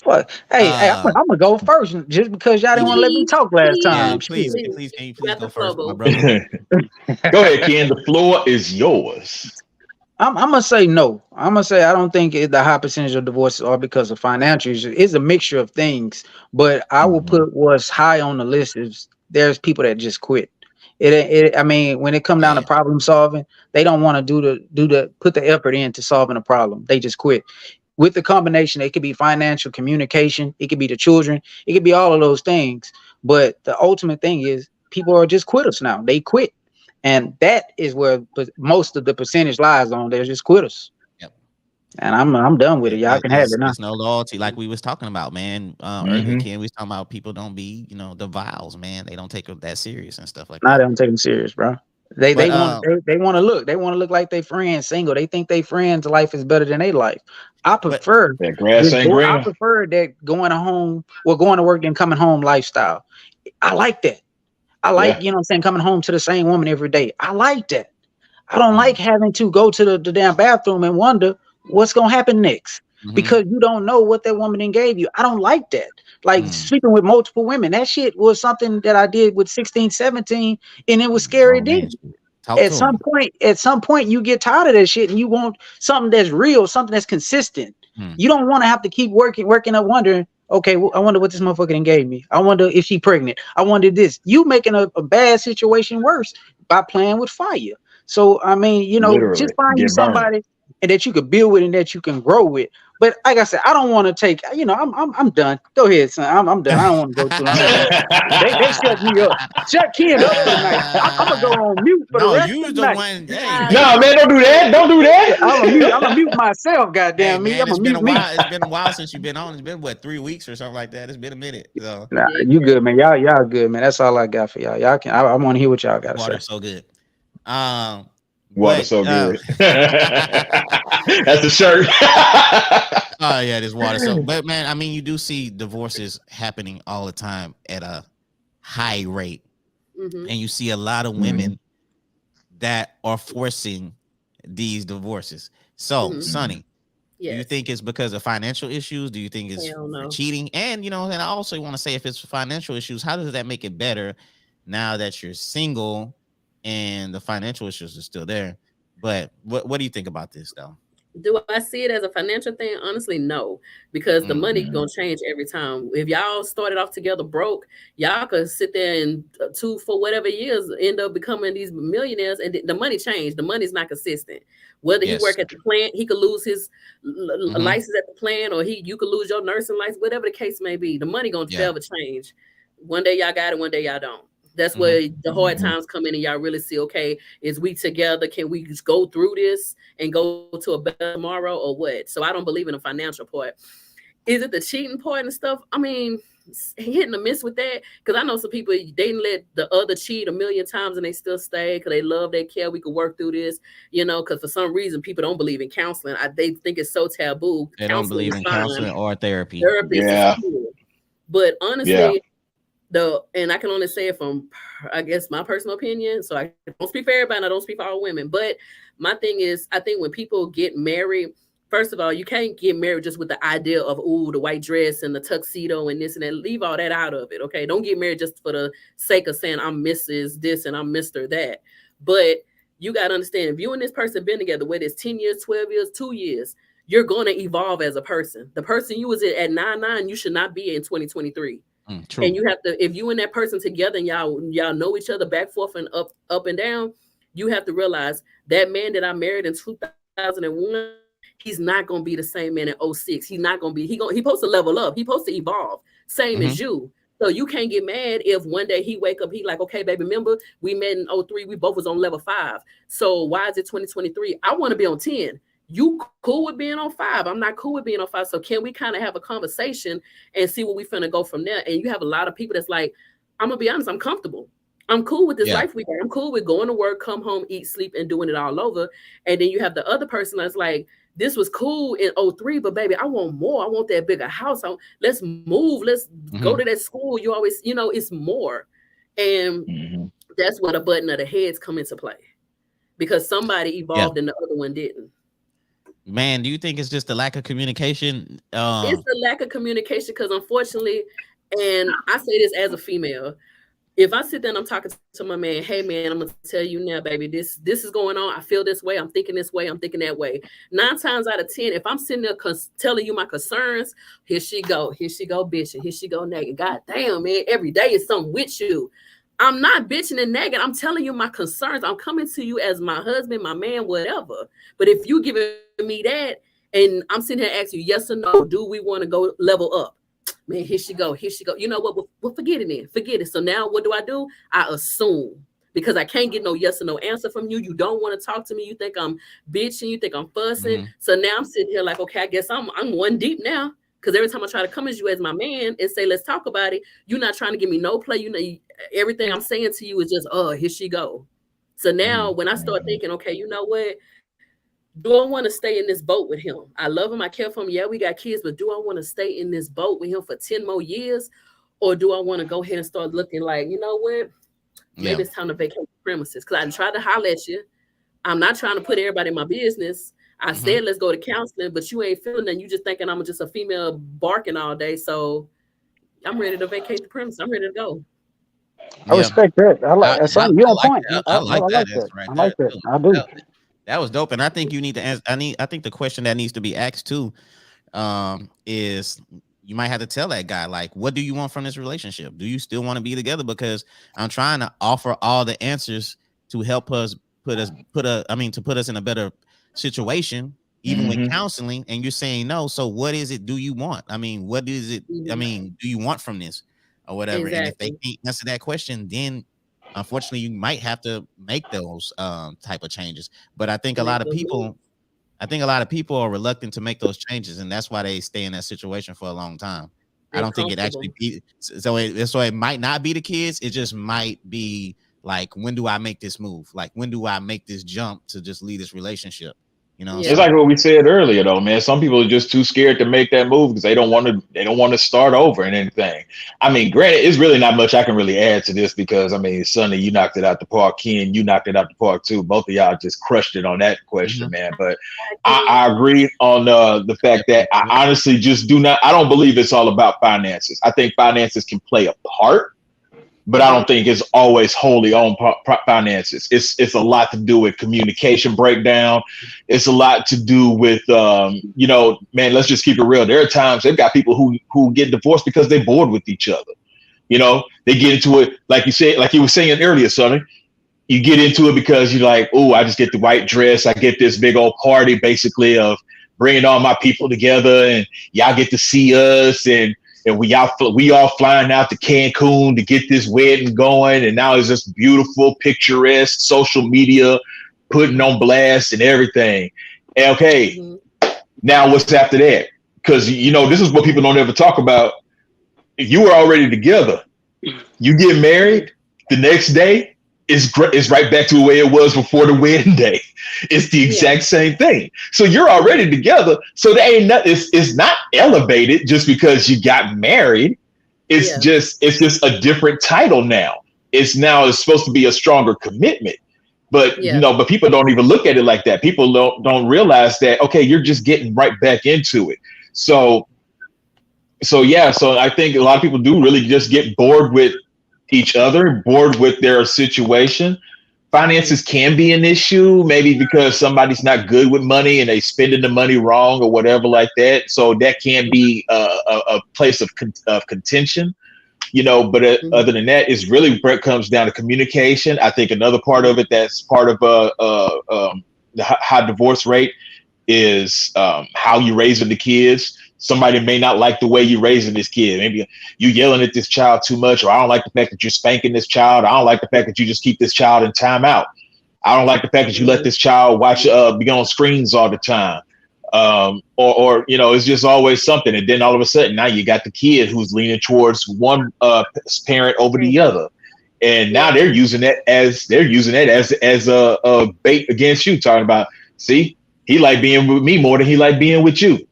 What? Hey, I'm gonna go first just because y'all didn't want to let me talk last time. Yeah, please go first, my brother. Go ahead, Ken. The floor is yours. I'm gonna say no. I'm gonna say I don't think the high percentage of divorces are because of financial issues. It's a mixture of things, but I will put what's high on the list is there's people that just quit. I mean, when it comes down to problem solving, they don't want to put the effort into solving a problem. They just quit. With the combination, it could be financial, communication, it could be the children, it could be all of those things. But the ultimate thing is people are just quitters now. They quit. And that is where most of the percentage lies on. They're just quitters. Yep. And I'm done with it. Y'all can have it now. There's no loyalty, like we was talking about, man. Earlier, Ken, we was talking about people don't be, the vows, man. They don't take it that serious and stuff like that. They don't take them serious, bro. They want to look. They want to look like they friends single. They think they friends' life is better than their life. I prefer that grass ain't green. I prefer that going to work and coming home lifestyle. I like that. I like, you know what I'm saying, coming home to the same woman every day. I like that. I don't like having to go to the damn bathroom and wonder what's gonna happen next. Because you don't know what that woman then gave you. I don't like that. Like sleeping with multiple women. That shit was something that I did with 16, 17, and it was scary then. At some point, you get tired of that shit and you want something that's real, something that's consistent. You don't want to have to keep working up wondering, okay, well, I wonder what this motherfucker then gave me. I wonder if she pregnant. I wonder this. You making a bad situation worse by playing with fire. So, I mean, literally, just find you somebody and that you could build with and that you can grow with. But like I said, I don't want to take, I'm done. Go ahead, son. I'm done. I don't want to go too long. They shut me up. Shut Ken up tonight. I'm going to go on mute for the rest of the night. No, man, don't do that. Don't do that. I'm going to mute myself, goddamn me. It's been a while. It's been a while since you've been on. It's been, 3 weeks or something like that? It's been a minute. So. Nah, you good, man. Y'all good, man. That's all I got for y'all. Y'all can. I want to hear what y'all got to say. Water's so good. Water's so good. That's the shirt. Oh yeah, this water. So, but man, I mean, you do see divorces happening all the time at a high rate, and you see a lot of women that are forcing these divorces. So, Sonny, Do you Yes. think it's because of financial issues? Do you think it's Hell no. cheating? And and I also want to say, if it's financial issues, how does that make it better now that you're single and the financial issues are still there? But what do you think about this though? Do I see it as a financial thing? Honestly, no, because the money Mhm. gonna change every time. If y'all started off together broke, y'all could sit there and 2 for whatever years end up becoming these millionaires, and the money changed. The money's not consistent. Whether he Yes. work at the plant, he could lose his Mhm. license at the plant, or you could lose your nursing license. Whatever the case may be, the money gonna Yeah. forever change. One day y'all got it, one day y'all don't. That's Mhm. where the hard Mhm. times come in, and y'all really see, okay, is we together? Can we just go through this and go to a better tomorrow, or what? So I don't believe in the financial part. Is it the cheating part and stuff? I mean, hitting a miss with that, because I know some people, they didn't let the other cheat a million times and they still stay because they love, they care, we could work through this, because for some reason people don't believe in counseling. They think it's so taboo. They don't Counseling believe is in fine, counseling or therapy. therapist is Yeah. cool. But Yeah. honestly, and I can only say it from, I guess, my personal opinion. So I don't speak for everybody, and I don't speak for all women. But my thing is, I think when people get married, first of all, you can't get married just with the idea of, ooh, the white dress and the tuxedo and this and that. Leave all that out of it, okay? Don't get married just for the sake of saying I'm Mrs. this and I'm Mr. that. But you got to understand, if you and this person been together, whether it's 10 years, 12 years, 2 years, you're going to evolve as a person. The person you was at 9, you should not be in 2023. True. And you have to, if you and that person together and y'all know each other back, forth, and up and down, you have to realize that man that I married in 2001, he's not gonna be the same man in 06. He's not gonna be, he supposed to level up, he supposed to evolve, same as you. So you can't get mad if one day he wake up, he like, okay, baby, remember we met in 03, we both was on level 5. So why is it 2023? I want to be on 10. You cool with being on 5? I'm not cool with being on 5. So can we kind of have a conversation and see where we finna go from there? And you have a lot of people that's like, I'm gonna be honest, I'm comfortable. I'm cool with this life we got. I'm cool with going to work, come home, eat, sleep, and doing it all over. And then you have the other person that's like, this was cool in 03, but baby, I want more. I want that bigger house. Let's move. Let's go to that school. You always, it's more. And that's where the button of the heads come into play, because somebody evolved and the other one didn't. Man, do you think it's just the lack of communication? It's the lack of communication, because unfortunately, and I say this as a female, if I sit there and I'm talking to my man, hey man, I'm gonna tell you now, baby, this is going on. I feel this way. I'm thinking this way. I'm thinking that way. 9 times out of 10, if I'm sitting there telling you my concerns, here she go bitching, here she go nagging. God damn, man, every day is something with you. I'm not bitching and nagging. I'm telling you my concerns. I'm coming to you as my husband, my man, whatever. But if you giving me that and I'm sitting here asking you yes or no, do we want to go level up? Man, here she go. You know what? We'll forget it then. Forget it. So now what do? I assume, because I can't get no yes or no answer from you. You don't want to talk to me. You think I'm bitching. You think I'm fussing. So now I'm sitting here like, okay, I guess I'm one deep now. Because every time I try to come as you as my man and say, let's talk about it, you're not trying to give me no play. Everything I'm saying to you is just, here she go. So now when I start thinking, okay, you know what? Do I want to stay in this boat with him? I love him. I care for him. Yeah, we got kids, but do I want to stay in this boat with him for 10 more years? Or do I want to go ahead and start looking like, you know what? Maybe it's time to vacate the premises. Because I tried to holler at you. I'm not trying to put everybody in my business. I said, let's go to counseling, but you ain't feeling that. You just thinking I'm just a female barking all day. So I'm ready to vacate the premises. I'm ready to go. I respect that. I like that. You on point. I like that. I like that. I do. That was dope, and I think you need to answer. I think the question that needs to be asked too, is you might have to tell that guy, like, what do you want from this relationship? Do you still want to be together? Because I'm trying to offer all the answers to help us put us in a better situation, even with counseling. And you're saying no. So what is it? Do you want? I mean, what is it? I mean, do you want from this or whatever? Exactly. And if they can't answer that question, then unfortunately, you might have to make those type of changes. But I think a lot of people are reluctant to make those changes, and that's why they stay in that situation for a long time. I don't think it actually be so. It might not be the kids. It just might be like, when do I make this move? Like, when do I make this jump to just leave this relationship? You know, Yeah. It's like what we said earlier, though, man. Some people are just too scared to make that move because they don't want to. They don't want to start over and anything. I mean, granted, it's really not much I can really add to this because I mean, Sonny, you knocked it out the park. Ken, you knocked it out the park too. Both of y'all just crushed it on that question, man. But I agree on the fact that I honestly just do not. I don't believe it's all about finances. I think finances can play a part, but I don't think it's always wholly on finances. It's a lot to do with communication breakdown. It's a lot to do with, you know, man, let's just keep it real. There are times they've got people who get divorced because they're bored with each other. You know, they get into it, like you said, like you were saying earlier, Sonny. You get into it because you're like, oh, I just get the white dress. I get this big old party, basically, of bringing all my people together, and y'all get to see us, and we all flying out to Cancun to get this wedding going. And now it's just beautiful, picturesque, social media, putting on blast and everything. And okay, now what's after that? Because, you know, this is what people don't ever talk about. You were already together. You get married the next day. It's right back to the way it was before the wedding day. It's the exact same thing. So you're already together. So there ain't nothing. It's not elevated just because you got married. It's just a different title now. It's supposed to be a stronger commitment. But you know, but people don't even look at it like that. People don't realize that, okay, you're just getting right back into it. So I think a lot of people do really just get bored with each other, bored with their situation. Finances can be an issue, maybe because somebody's not good with money and they spending the money wrong or whatever like that. So that can be a place of contention, you know. But other than that, it's really where it comes down to communication. I think another part of it that's part of the high divorce rate is how you raising the kids. Somebody may not like the way you're raising this kid. Maybe you yelling at this child too much, or I don't like the fact that you're spanking this child. I don't like the fact that you just keep this child in timeout. I don't like the fact that you let this child watch be on screens all the time. Or you know, it's just always something. And then all of a sudden now you got the kid who's leaning towards one parent over the other. And now they're using that as a bait against you, talking about, see, he like being with me more than he like being with you.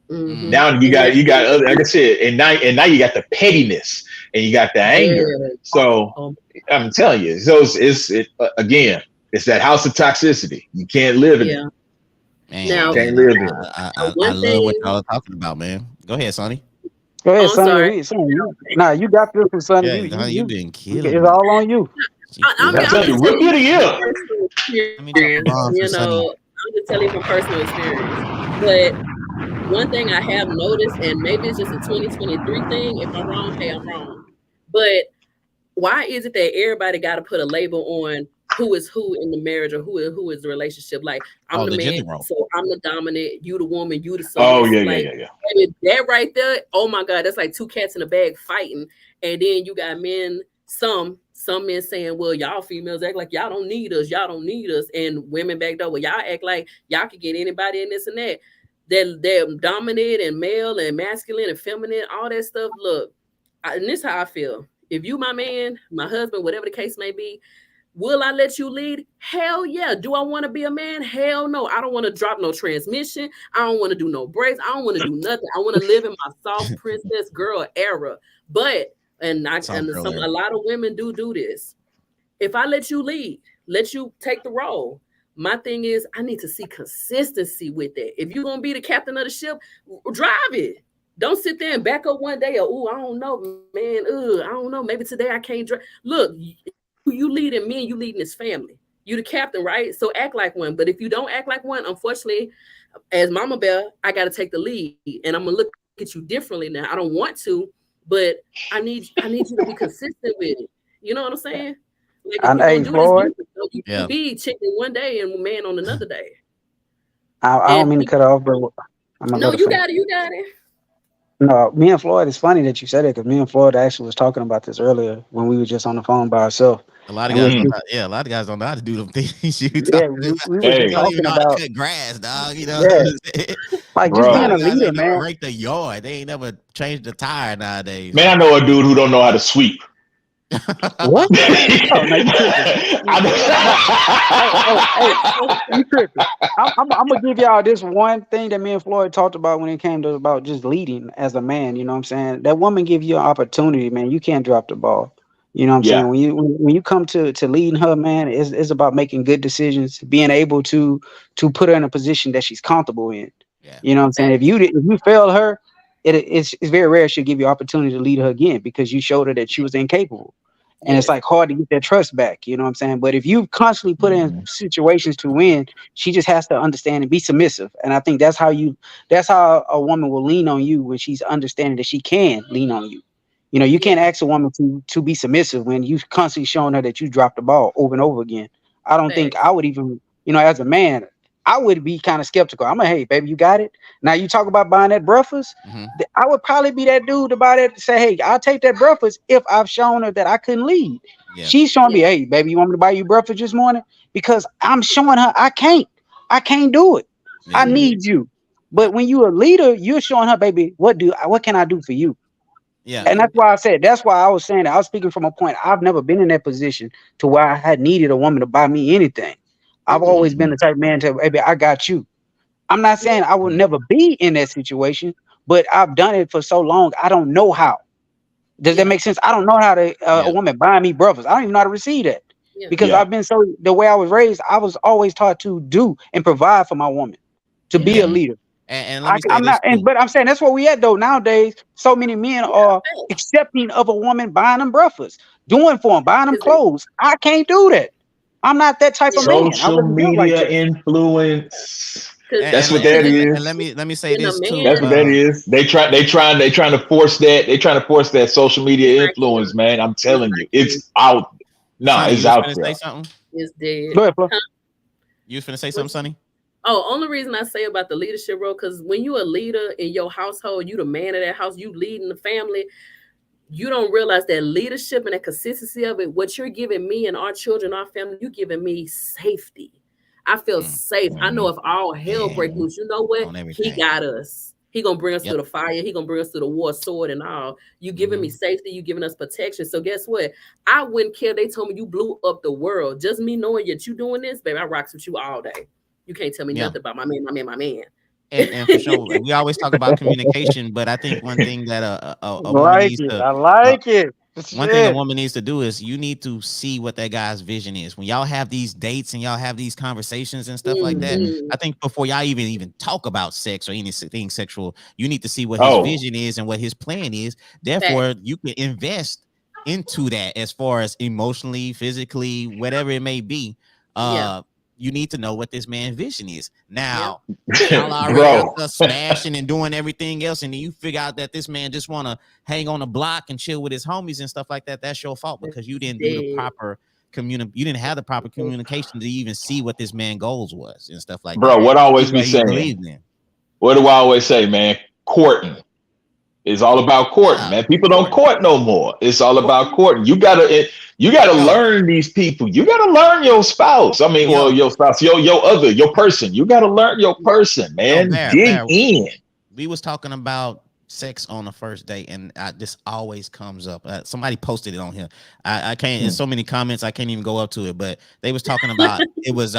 Mm-hmm. Now you got other, like I said, and now you got the pettiness and you got the anger. So I'm telling you, so it's again, it's that house of toxicity. You can't live in it. Man, now, can't live in it. I love what y'all are talking about, man. Go ahead, Sonny. Go ahead, Sonny. Nah, you got this from Sonny. Yeah, you been killing. It's all on you. I'm just telling you from personal experience. But one thing I have noticed, and maybe it's just a 2023 thing. If I'm wrong, hey, I'm wrong. But why is it that everybody got to put a label on who is who in the marriage, or who is the relationship? Like, I'm the man, so I'm the dominant. You the woman, you the son. Oh yeah, like, yeah. That right there. Oh my God, that's like two cats in a bag fighting. And then you got men. Some men saying, well, y'all females act like y'all don't need us. Y'all don't need us. And women back there, well, y'all act like y'all can get anybody in this and that. They're dominant and male and masculine and feminine, all that stuff. Look, and this is how I feel. If you my man, my husband, whatever the case may be, will I let you lead? Hell yeah. Do I want to be a man? Hell no. I don't want to drop no transmission. I don't want to do no brakes. I don't want to do nothing. I want to live in my soft princess girl era. But a lot of women do this. If I let you lead, let you take the role, my thing is I need to see consistency with it. If you're gonna be the captain of the ship, drive it. Don't sit there and back up one day. Or, I don't know, man. I don't know. Maybe today I can't drive. Look, you leading me and you leading this family. You the captain, right? So act like one. But if you don't act like one, unfortunately, as Mama Bear, I got to take the lead, and I'm gonna look at you differently now. I don't want to. But I need you to be consistent with it. You know what I'm saying? Like, you can be chicken one day and man on another day. I don't mean to cut off, but you got it. No, me and Floyd, it's funny that you said it, because me and Floyd actually was talking about this earlier when we were just on the phone by ourselves. A lot of guys don't know how to do them things. We were just talking about cut grass, dog. You know, like just being a leader, man. Rake the yard. They ain't never changed the tire nowadays. Man, I know a dude who don't know how to sweep. What? Oh, no, you tripping. You tripping. I'm gonna give y'all this one thing that me and Floyd talked about when it came to about just leading as a man. You know what I'm saying? That woman give you an opportunity, man. You can't drop the ball. You know what I'm saying? When you come to leading her, man, it's about making good decisions, being able to put her in a position that she's comfortable in. Yeah. You know what I'm saying? If you fail her, it's very rare she'll give you opportunity to lead her again because you showed her that she was incapable. And it's like hard to get that trust back, you know what I'm saying? But if you constantly put in situations to win, she just has to understand and be submissive. And I think that's how a woman will lean on you when she's understanding that she can lean on you. You know, you can't ask a woman to be submissive when you constantly showing her that you dropped the ball over and over again. I don't think I would even, you know, as a man, I would be kind of skeptical. I'm like, hey, baby, you got it. Now you talk about buying that breakfast. I would probably be that dude about it to say, hey, I'll take that breakfast if I've shown her that I couldn't lead. Yeah. She's showing me, hey, baby, you want me to buy you breakfast this morning? Because I'm showing her I can't do it. I need you. But when you're a leader, you're showing her, baby, what can I do for you? Yeah. And that's why I was saying that. I was speaking from a point. I've never been in that position to where I had needed a woman to buy me anything. I've always been the type of man to, baby, I got you. I'm not saying I will never be in that situation, but I've done it for so long. I don't know how. Does that make sense? I don't know how to a woman buying me breakfast. I don't even know how to receive that because I've been the way I was raised. I was always taught to do and provide for my woman, to be a leader. And but I'm saying that's where we at though nowadays. So many men are accepting of a woman buying them breakfast, doing for them, buying them clothes. I can't do that. I'm not that type of man. Social media influence. That's what that is. And let me say this too. That's what that is. They trying to force that. They trying to force that social media influence, man. I'm telling you, it's out. No, Sonny, it's out there. Say something? It's dead. Go ahead, Flo. You was finna say something, Sonny? Oh, only reason I say about the leadership role, because when you're a leader in your household, you the man of that house, you leading the family. You don't realize that leadership and the consistency of it, what you're giving me and our children, our family, you're giving me safety. I feel safe. I know if all hell break loose, you know what? He got us. He gonna bring us through the fire. He gonna bring us through the war, sword, and all. You giving me safety. You giving us protection. So guess what? I wouldn't care. They told me you blew up the world. Just me knowing that you doing this, baby, I rocks with you all day. You can't tell me nothing about my man. And for sure, we always talk about communication, but I think one thing that a woman needs to, I like it. One thing a woman needs to do is you need to see what that guy's vision is. When y'all have these dates and y'all have these conversations and stuff like that, I think before y'all even talk about sex or anything sexual, you need to see what his vision is and what his plan is. Therefore, you can invest into that as far as emotionally, physically, whatever it may be. You need to know what this man's vision is. Now, y'all already smashing and doing everything else, and then you figure out that this man just want to hang on the block and chill with his homies and stuff like that. That's your fault because you didn't do the proper you didn't have the proper communication to even see what this man's goals was and stuff like that. Bro, what I always be saying, what do I always say, man? Courting. It's all about courting, man. People don't court no more. It's all about courting. You gotta learn these people. You gotta learn your spouse. I mean, well, your spouse, your person. You gotta learn your person, man. Dig in. We was talking about sex on the first date, and this always comes up. Somebody posted it on here. I can't. In so many comments, I can't even go up to it. But they was talking about it was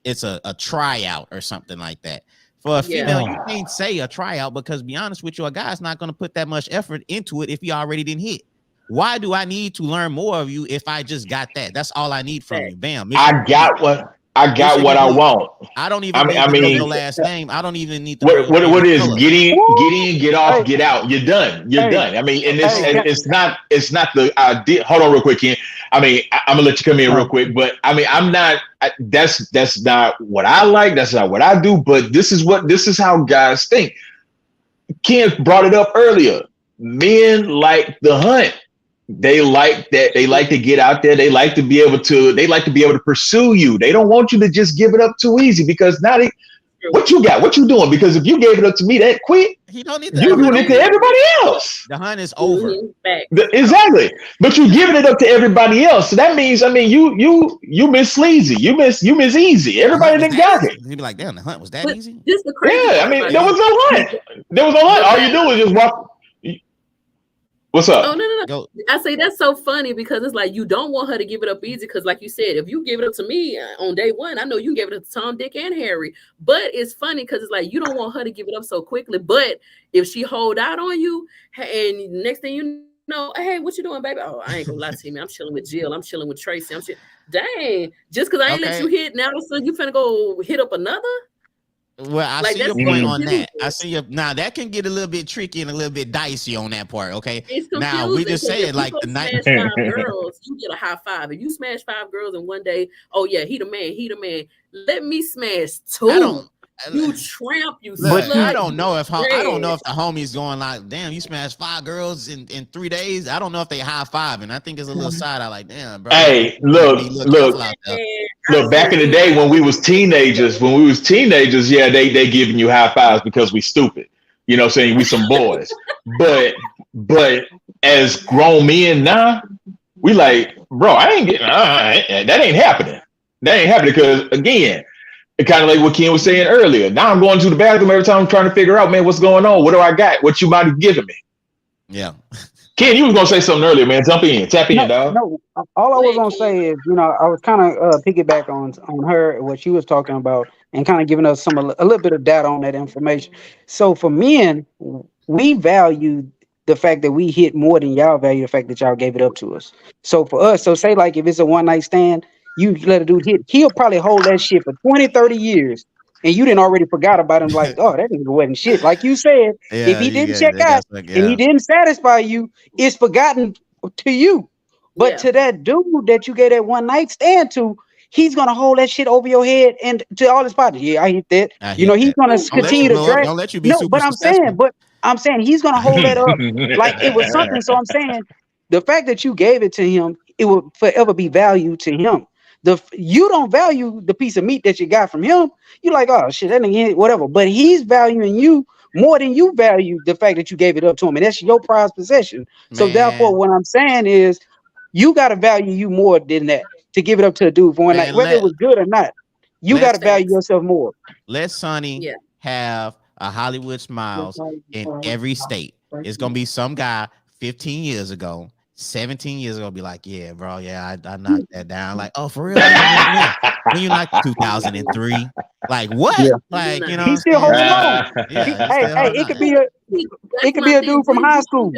it's a tryout or something like that. For a female, you can't say a tryout because, be honest with you, a guy's not going to put that much effort into it if he already didn't hit. Why do I need to learn more of you if I just got that? That's all I need from you. Bam. I got what I want. I don't even need to know your last name. I don't even need to know what is get in, get off, get out. You're done. You're done. I mean, and it's not the idea. Hold on real quick, Ken. I mean, I'm gonna let you come in real quick, but I mean, that's not what I like. That's not what I do. But this is how guys think. Ken brought it up earlier. Men like the hunt. They like that. They like to get out there. They like to be able to pursue you. They don't want you to just give it up too easy because now what you got? What you doing? Because if you gave it up to me that quick, you're doing it to everybody else. The hunt is over. Exactly. But you're giving it up to everybody else. So that means, I mean, you miss sleazy. You miss easy. Everybody that got it. You'd be like, damn, the hunt was that easy? This the crazy I mean, there was no hunt. All you do is just walk. What's Oh up? no. Go. I say that's so funny because it's like you don't want her to give it up easy because, like you said, if you give it up to me on day one, I know you can give it up to Tom, Dick, and Harry. But it's funny because it's like you don't want her to give it up so quickly. But if she hold out on you, and next thing you know, hey, what you doing, baby? Oh, I ain't gonna lie to you, man. I'm chilling with Jill. I'm chilling with Tracy. Dang, just because I ain't let you hit, now all of a sudden you finna go hit up another. Well, I Like, see your that's point on confusing. that. I see your now that can get a little bit tricky and a little bit dicey on that part. Okay. It's Now we confusing just 'cause if said you like go the night. smash 5 girls, you get a high five. If you smash 5 girls in one day, oh yeah, he the man. Let me smash 2. I don't. You tramp, you Look, slut. I don't know if you I don't know trash. if the homies going like, damn, you smashed 5 girls in 3 days. I don't know if they high five, and I think it's a little side eye like, damn, bro. Hey, Be a little careful out there. Man, look. Back in the day when we was teenagers, yeah, they giving you high fives because we stupid. You know what I'm saying? We some boys. But as grown men now, we like, bro, I ain't getting that ain't happening. That ain't happening because again, it kind of like what Ken was saying earlier. Now I'm going to the bathroom every time I'm trying to figure out, man, what's going on? What do I got? What you might have given me? Yeah. Ken, you was gonna say something earlier, man. Tap in, dog. No, all I was gonna say is, I was kind of piggyback on her what she was talking about and kind of giving us a little bit of data on that information. So for men, we value the fact that we hit more than y'all value the fact that y'all gave it up to us. So for us, so say like if it's a one night stand, you let a dude hit, he'll probably hold that shit for 20, 30 years. And you didn't already forgot about him, like, oh, that nigga wasn't shit. Like you said, if he didn't check out and he didn't satisfy you, it's forgotten to you. But to that dude that you gave that one night stand to, he's gonna hold that shit over your head and to all his partners. Yeah, I hit that. He's gonna continue to drag. Don't let you be No, super but I'm saying he's gonna hold that up like it was something. So I'm saying the fact that you gave it to him, it will forever be valued to him. You don't value the piece of meat that you got from him. You're like, oh shit, that nigga, whatever. But he's valuing you more than you value the fact that you gave it up to him, and that's your prized possession. So therefore, what I'm saying is, you gotta value you more than that to give it up to a dude for one night, whether it was good or not. You gotta value yourself more. Let Sonny have a Hollywood Smiles in every state. It's gonna be some guy 15 years ago. 17 years ago, be like, yeah, bro, yeah, I knocked that down. Like, oh, for real? When you knocked 2003, like what? Yeah. Like, you know, he's still holding on. Yeah, Hey, it could be a dude from high school.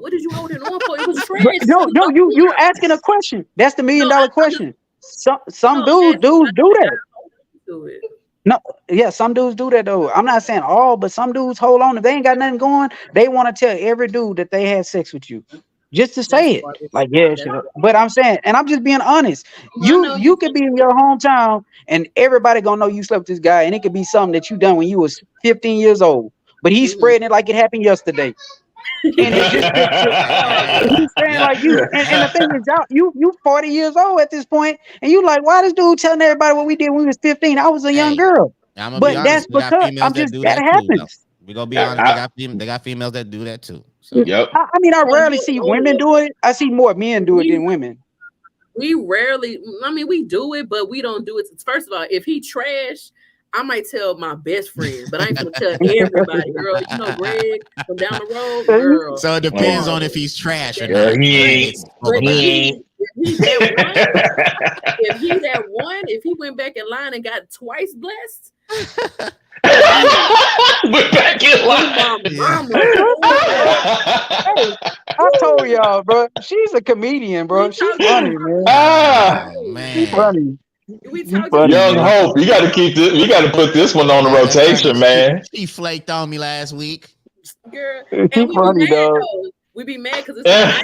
What did you hold it on for? It was trash. No, you asking a question. That's the $1 million question. Some dudes do that. No, yeah, some dudes do that though. I'm not saying all, but some dudes hold on. If they ain't got nothing going, they want to tell every dude that they had sex with you. Just to say it. Like, yeah, but I'm saying, and I'm just being honest. You could be in your hometown and everybody gonna know you slept with this guy, and it could be something that you done when you was 15 years old. But he's spreading it like it happened yesterday. And it's just he's saying like you, and the thing is, you 40 years old at this point, and you like, why this dude telling everybody what we did when we was 15? I was a young girl. But that's because I'm just that happens. We're gonna be honest, they got females that do that too. So. Yep. I mean, I rarely see women do it. I see more men do it than women. We rarely, I mean, we do it, but we don't do it. First of all, if he trash, I might tell my best friend, but I ain't gonna tell everybody, girl. You know, Greg from down the road, girl. So it depends on if he's trash or not. If he that one, if he went back in line and got twice blessed. We're back in line. Hey, I told y'all, bro. She's a comedian, bro. She's funny, man. She's funny. Young Hope, you got to keep this. You got to put this one on the rotation, man. She flaked on me last week. Girl, she's funny, dog. We be mad because I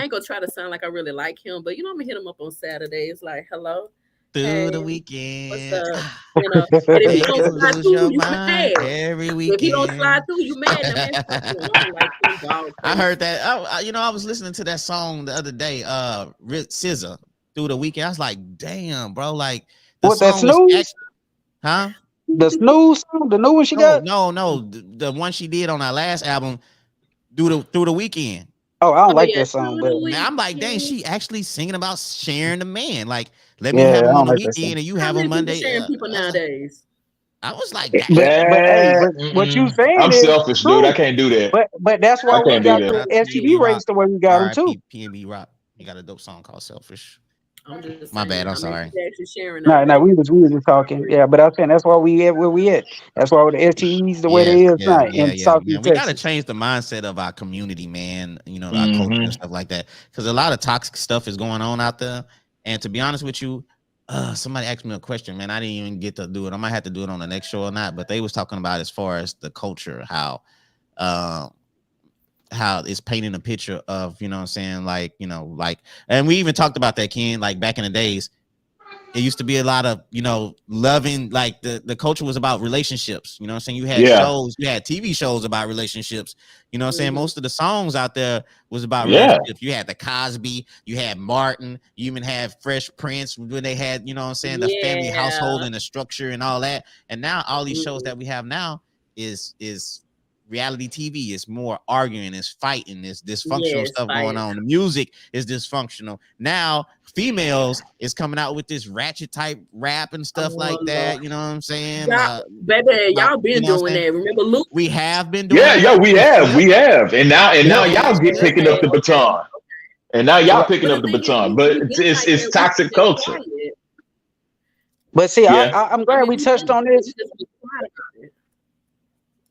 ain't gonna try to sound like I really like him, but you know I'm gonna hit him up on Saturday. It's like, hello. Through the weekend. What's up? You know, and if he don't slide through, you mad. Every weekend. If he don't slide through, you mad. I heard that. I was listening to that song the other day, SZA, Through the Weekend. I was like, damn, bro. Like, what, that Snooze? Huh? The Snooze song? The new one she got? No. The one she did on our last album, Through the Weekend. Oh, I don't like that song, but man, I'm like, dang, she actually singing about sharing the man. Like, let me have him on the weekend and you have him Monday. Sharing people nowadays. I was like, But hey, but what you saying I'm is selfish, true. dude. I can't do that. But that's why I we can't do got that. the STD rates the way we got them too. R.I.P. P&B Rock. You got a dope song called Selfish. I'm just My saying, bad. I'm I mean, sorry. she's actually sharing No, that. we was just talking. Yeah, but I'm saying that's why we at where we at. That's why the STEs the way they is now in Southeast man. We got to Texas. change the mindset of our community, man. You know, our culture and stuff like that. Because a lot of toxic stuff is going on out there. And to be honest with you, somebody asked me a question, man. I didn't even get to do it. I might have to do it on the next show or not. But they was talking about as far as the culture, how it's painting a picture of, you know what I'm saying, like, you know, like, and we even talked about that, Ken, like back in the days. It used to be a lot of, you know, loving, like the culture was about relationships. You know what I'm saying? You had shows, you had TV shows about relationships. You know what I'm saying? Most of the songs out there was about relationships. You had the Cosby, you had Martin, you even had Fresh Prince when they had, you know what I'm saying, the family household and the structure and all that. And now all these shows that we have now is reality TV. Is more arguing, is fighting, is dysfunctional stuff going on. The music is dysfunctional. Now females is coming out with this ratchet type rap and stuff like that. You know what I'm saying? Baby, y'all been doing that. Remember Luke? We have been doing we have. And now y'all get picking up the baton. And now y'all picking up the baton. But it's toxic culture. But see, I'm glad we touched on this.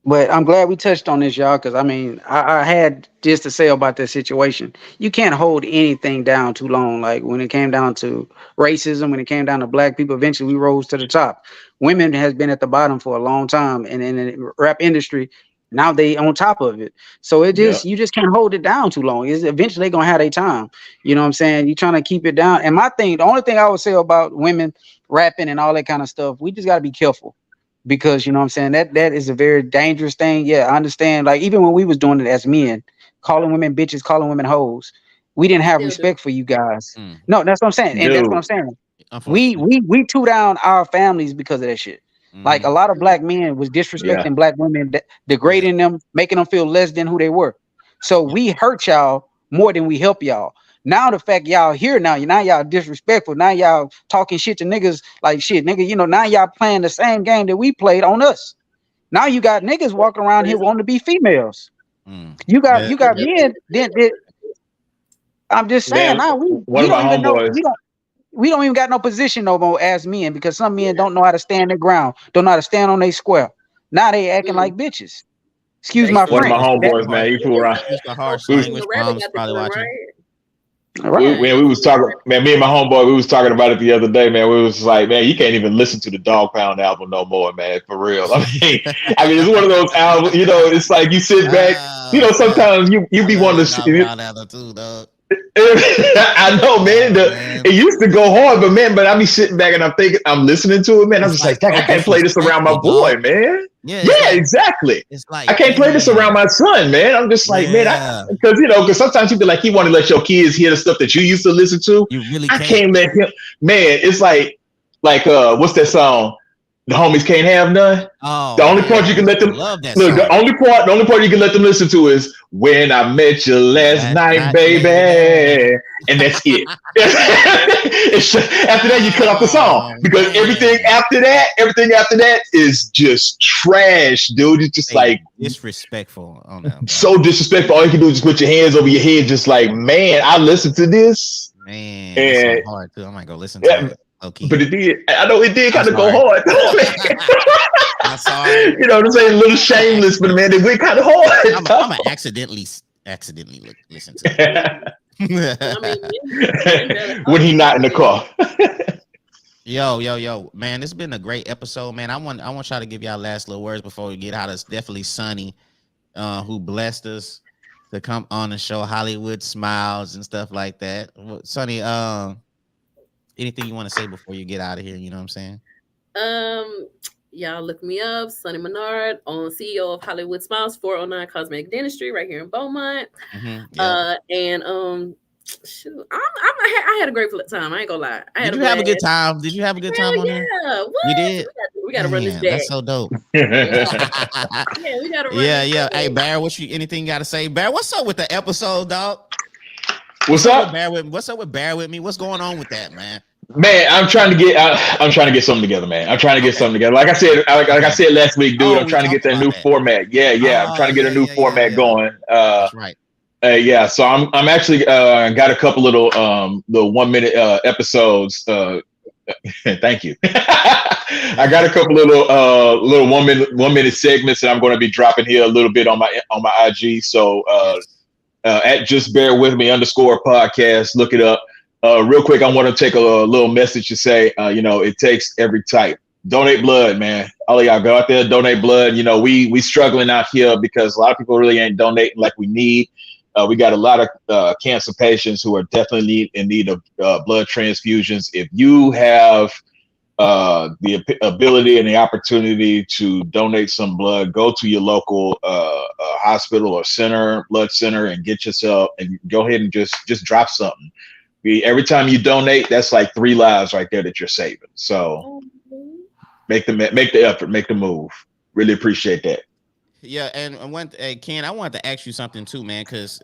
But I'm glad we touched on this, y'all, because I mean, I had this to say about this situation. You can't hold anything down too long. Like when it came down to racism, when it came down to black people, eventually we rose to the top. Women has been at the bottom for a long time, and in the rap industry, now they on top of it. So it just you just can't hold it down too long. It's eventually gonna have their time. You know what I'm saying? You're trying to keep it down. And the only thing I would say about women rapping and all that kind of stuff, we just gotta be careful. Because, you know what I'm saying, that is a very dangerous thing. Yeah, I understand. Like, even when we was doing it as men, calling women bitches, calling women hoes, we didn't have respect for you guys. No, that's what I'm saying. And that's what I'm saying. We two down our families because of that shit. Like, a lot of black men was disrespecting black women, degrading them, making them feel less than who they were. So we hurt y'all more than we help y'all. Now the fact y'all here now y'all disrespectful. Now y'all talking shit to niggas like shit, nigga. You know, now y'all playing the same game that we played on us. Now you got niggas walking around here wanting to be females. You got men. I'm just saying. Now we don't even know. We don't even got no position no more as men because some men don't know how to stand their ground, don't know how to stand on their square. Now they acting like bitches. Excuse my friend. One of my homeboys, man, you fool around. Probably watching. Right. We was talking, man. Me and my homeboy, we was talking about it the other day, man. We was like, man, you can't even listen to the Dog Pound album no more, man. For real. I mean, it's one of those albums. You know, it's like you sit back. You know, sometimes you be wanting to. I know, man. It used to go hard, but I be sitting back and I'm listening to it, man. I'm just like, I can't play this around my boy, man. Yeah, exactly. It's like I can't play this around my son, man. I'm just like, man, because sometimes you be like, you want to let your kids hear the stuff that you used to listen to. You really I can't let him, man. It's like what's that song? The homies can't have none. Oh, the only part you can let them the only part you can let them listen to is When I Met You Last Night, Baby. And that's it. After that, you cut off the song because everything after that is just trash, dude. It's just like disrespectful. Oh, no, so disrespectful. All you can do is just put your hands over your head, just like, man, I listened to this. Man, it's so hard too. I might go listen to it. Okay. But it did. I know it did kind of go hard. I'm sorry. You know what I'm saying? A little shameless, but man, it went kind of hard. I'm gonna accidentally listen to it. When he not in the car. Yo, man, this has been a great episode, man. I want y'all to give y'all last little words before we get out. It's definitely Sonny, who blessed us to come on the show, Hollywood Smiles and stuff like that. Sonny, anything you want to say before you get out of here? You know what I'm saying? Y'all look me up, Sonny Menard, CEO of Hollywood Smiles, 409 Cosmetic Dentistry, right here in Beaumont. And shoot, I had a great time. I ain't gonna lie. Did you have a good time? Did you have a good time on there? Yeah, you did. We gotta run this back. That's so dope. We gotta run. Yeah. Hey, Barry, anything you gotta say? Barry, what's up with the episode, dog? What's up? What's up with Bear With Me? What's going on with that, man? Man, I'm trying to get something together, man. I'm trying to get something together. Like I said last week, dude. I'm we trying to get talked that about new that. format. Yeah. I'm trying to get a new format going. That's right. Yeah. So I'm actually got a couple little 1 minute episodes. Thank you. I got a couple little 1 minute segments that I'm going to be dropping here a little bit on my IG. So at just bear with me _podcast. Look it up. Real quick, I want to take a little message to say, it takes every type. Donate blood, man. All of y'all go out there, donate blood. We struggling out here because a lot of people really ain't donating like we need. We got a lot of cancer patients who are definitely in need of blood transfusions. If you have the ability and the opportunity to donate some blood, go to your local hospital or blood center, and get yourself, and go ahead and just drop something. Every time you donate, that's like 3 lives right there that you're saving. So make the effort, make the move. Really appreciate that. Yeah, and Ken, I wanted to ask you something too, man, because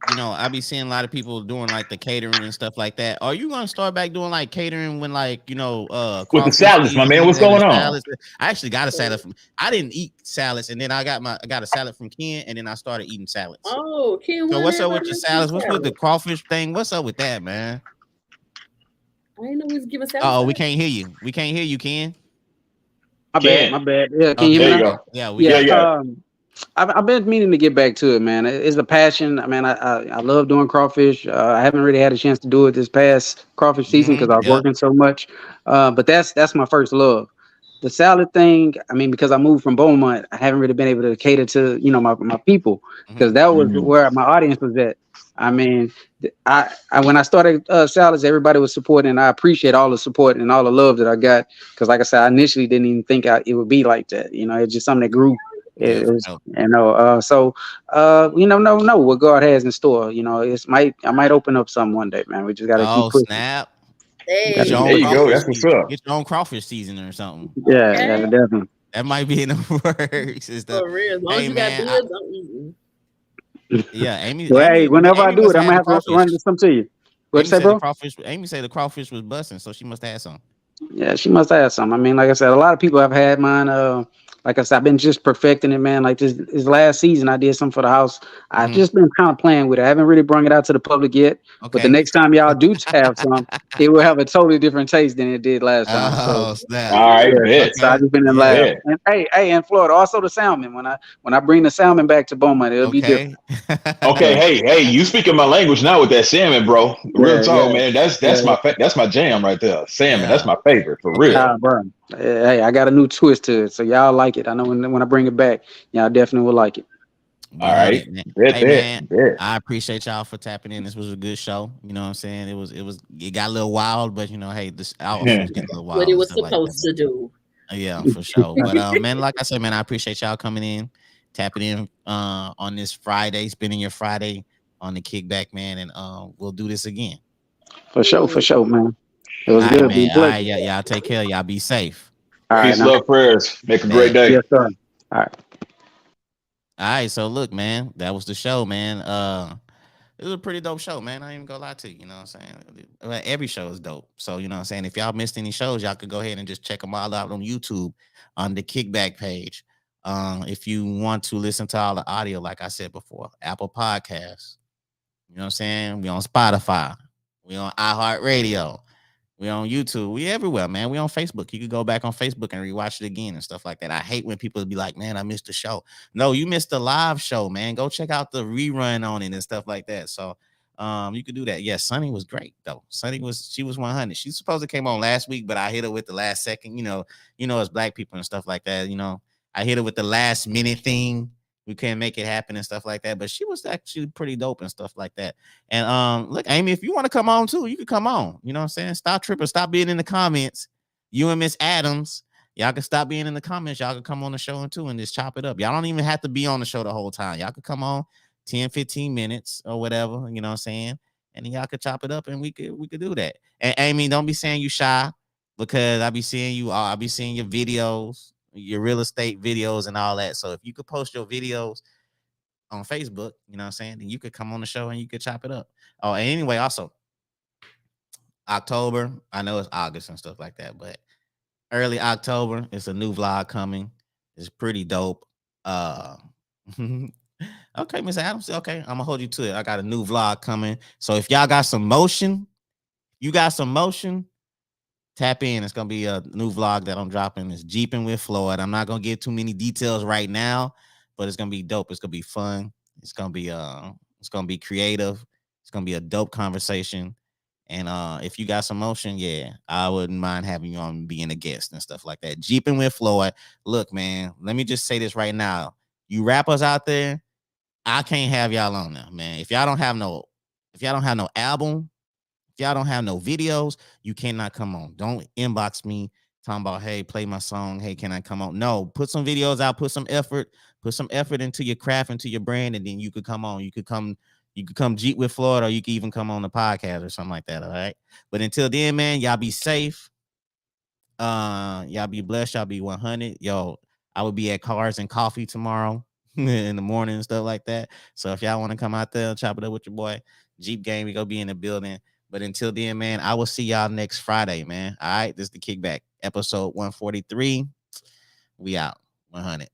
I be seeing a lot of people doing like the catering and stuff like that. Are you gonna start back doing like catering when with the salads, my man? What's going on? I actually got a salad I didn't eat salads, and then I got a salad from Ken, and then I started eating salads. Oh, Ken, so what's up with your salads? What's with the crawfish thing? What's up with that, man? I didn't know we was giving salads. Oh, we can't hear you. We can't hear you, Ken. My bad. Yeah, can you hear me now? Yeah. I've been meaning to get back to it, man. It's a passion. I mean, I love doing crawfish. I haven't really had a chance to do it this past crawfish season because I was working so much. But that's my first love. The salad thing, I mean, because I moved from Beaumont, I haven't really been able to cater to my people, because that was where my audience was at. I mean, I when I started salads, everybody was supporting, and I appreciate all the support and all the love that I got. Because, like I said, I initially didn't even think it would be like that. It's just something that grew. So we don't know what God has in store. I might open up some one day, man. We just gotta keep pushing. Snap. Hey. There you go. That's what's up. Get your own crawfish seasoning or something. Yeah, definitely. That might be in the works. For real. As long as you got goods, I'm eating. Yeah, Amy. Well, Amy, whenever Amy I do it, I'm gonna have to run some to you. What'd you say, bro? Amy said the crawfish was busting, so she must have had some. Yeah, she must have some. I mean, like I said, a lot of people have had mine. Like I said, I've been just perfecting it, man. Like this last season, I did something for the house. I've just been kind of playing with it. I haven't really brought it out to the public yet. Okay. But the next time y'all do have some, it will have a totally different taste than it did last time. All right, so I just been in lab. And hey, in Florida, also the salmon. When I bring the salmon back to Beaumont, it'll be different. Okay, hey, you speaking my language now with that salmon, bro. Real talk, man. That's my jam right there. Salmon, that's my favorite for real. Bro. Hey, I got a new twist to it, so y'all like it. I know when I bring it back, y'all definitely will like it. All right, man. I appreciate y'all for tapping in. This was a good show. You know what I'm saying? It got a little wild, but this also get a little wild. What it was supposed to do. Yeah, for sure. But man, like I said, man, I appreciate y'all coming in, tapping in on this Friday, spending your Friday on the Kickback, man, and we'll do this again. For sure, man. It was good. Man. All right, y'all take care. Y'all be safe. Peace, love, prayers. Make a great day. Yes, sir. All right. So look, man, that was the show, man. It was a pretty dope show, man. I ain't even gonna lie to you. You know what I'm saying? Every show is dope. So you know what I'm saying? If y'all missed any shows, y'all could go ahead and just check them all out on YouTube on the Kickback page. If you want to listen to all the audio, like I said before, Apple Podcasts. You know what I'm saying? We on Spotify. We on iHeartRadio. We on YouTube. We everywhere, man. We on Facebook. You could go back on Facebook and rewatch it again and stuff like that. I hate when people be like, man, I missed the show. No, you missed the live show, man. Go check out the rerun on it and stuff like that. So you could do that. Yeah, Sunny was great, though. She was 100. She supposed to came on last week, but I hit her with the last second. As black people and stuff like that, I hit her with the last minute thing. We couldn't make it happen and stuff like that, but she was actually pretty dope and stuff like that. And look, Amy, if you want to come on too, you can come on. You know what I'm saying? Stop tripping. Stop being in the comments. You and Miss Adams, y'all can stop being in the comments. Y'all can come on the show too and just chop it up. Y'all don't even have to be on the show the whole time. Y'all could come on 10, 15 minutes or whatever. You know what I'm saying? And then y'all could chop it up and we could do that. And Amy, don't be saying you shy, because I be seeing you. I be seeing your videos, your real estate videos and all that. So if you could post your videos on Facebook, you know what I'm saying, then you could come on the show and you could chop it up. Oh, and anyway, also, October. I know it's August and stuff like that, but early October, it's a new vlog coming. It's pretty dope. Okay, Miss Adams. Okay, I'm gonna hold you to it. I got a new vlog coming. So if y'all got some motion, tap in. It's gonna be a new vlog that I'm dropping. It's Jeeping with Floyd. I'm not gonna give too many details right now, but it's gonna be dope. It's gonna be fun. It's gonna be creative. It's gonna be a dope conversation. And if you got some motion, yeah, I wouldn't mind having you on being a guest and stuff like that. Jeeping with Floyd. Look, man, let me just say this right now. You rappers out there, I can't have y'all on there, man. If y'all don't have no album, if y'all don't have no videos, you cannot come on. Don't inbox me talking about, hey, play my song. Hey, can I come on? No, put some videos out, put some effort into your craft, into your brand, and then you could come on. You could come Jeep with Floyd, or you could even come on the podcast or something like that. All right. But until then, man, y'all be safe. Y'all be blessed. Y'all be 100. Yo, I will be at Cars and Coffee tomorrow in the morning and stuff like that. So if y'all want to come out there and chop it up with your boy, Jeep Gang, we gonna be in the building. But until then, man, I will see y'all next Friday, man. All right, this is the Kickback, episode 143. We out. 100.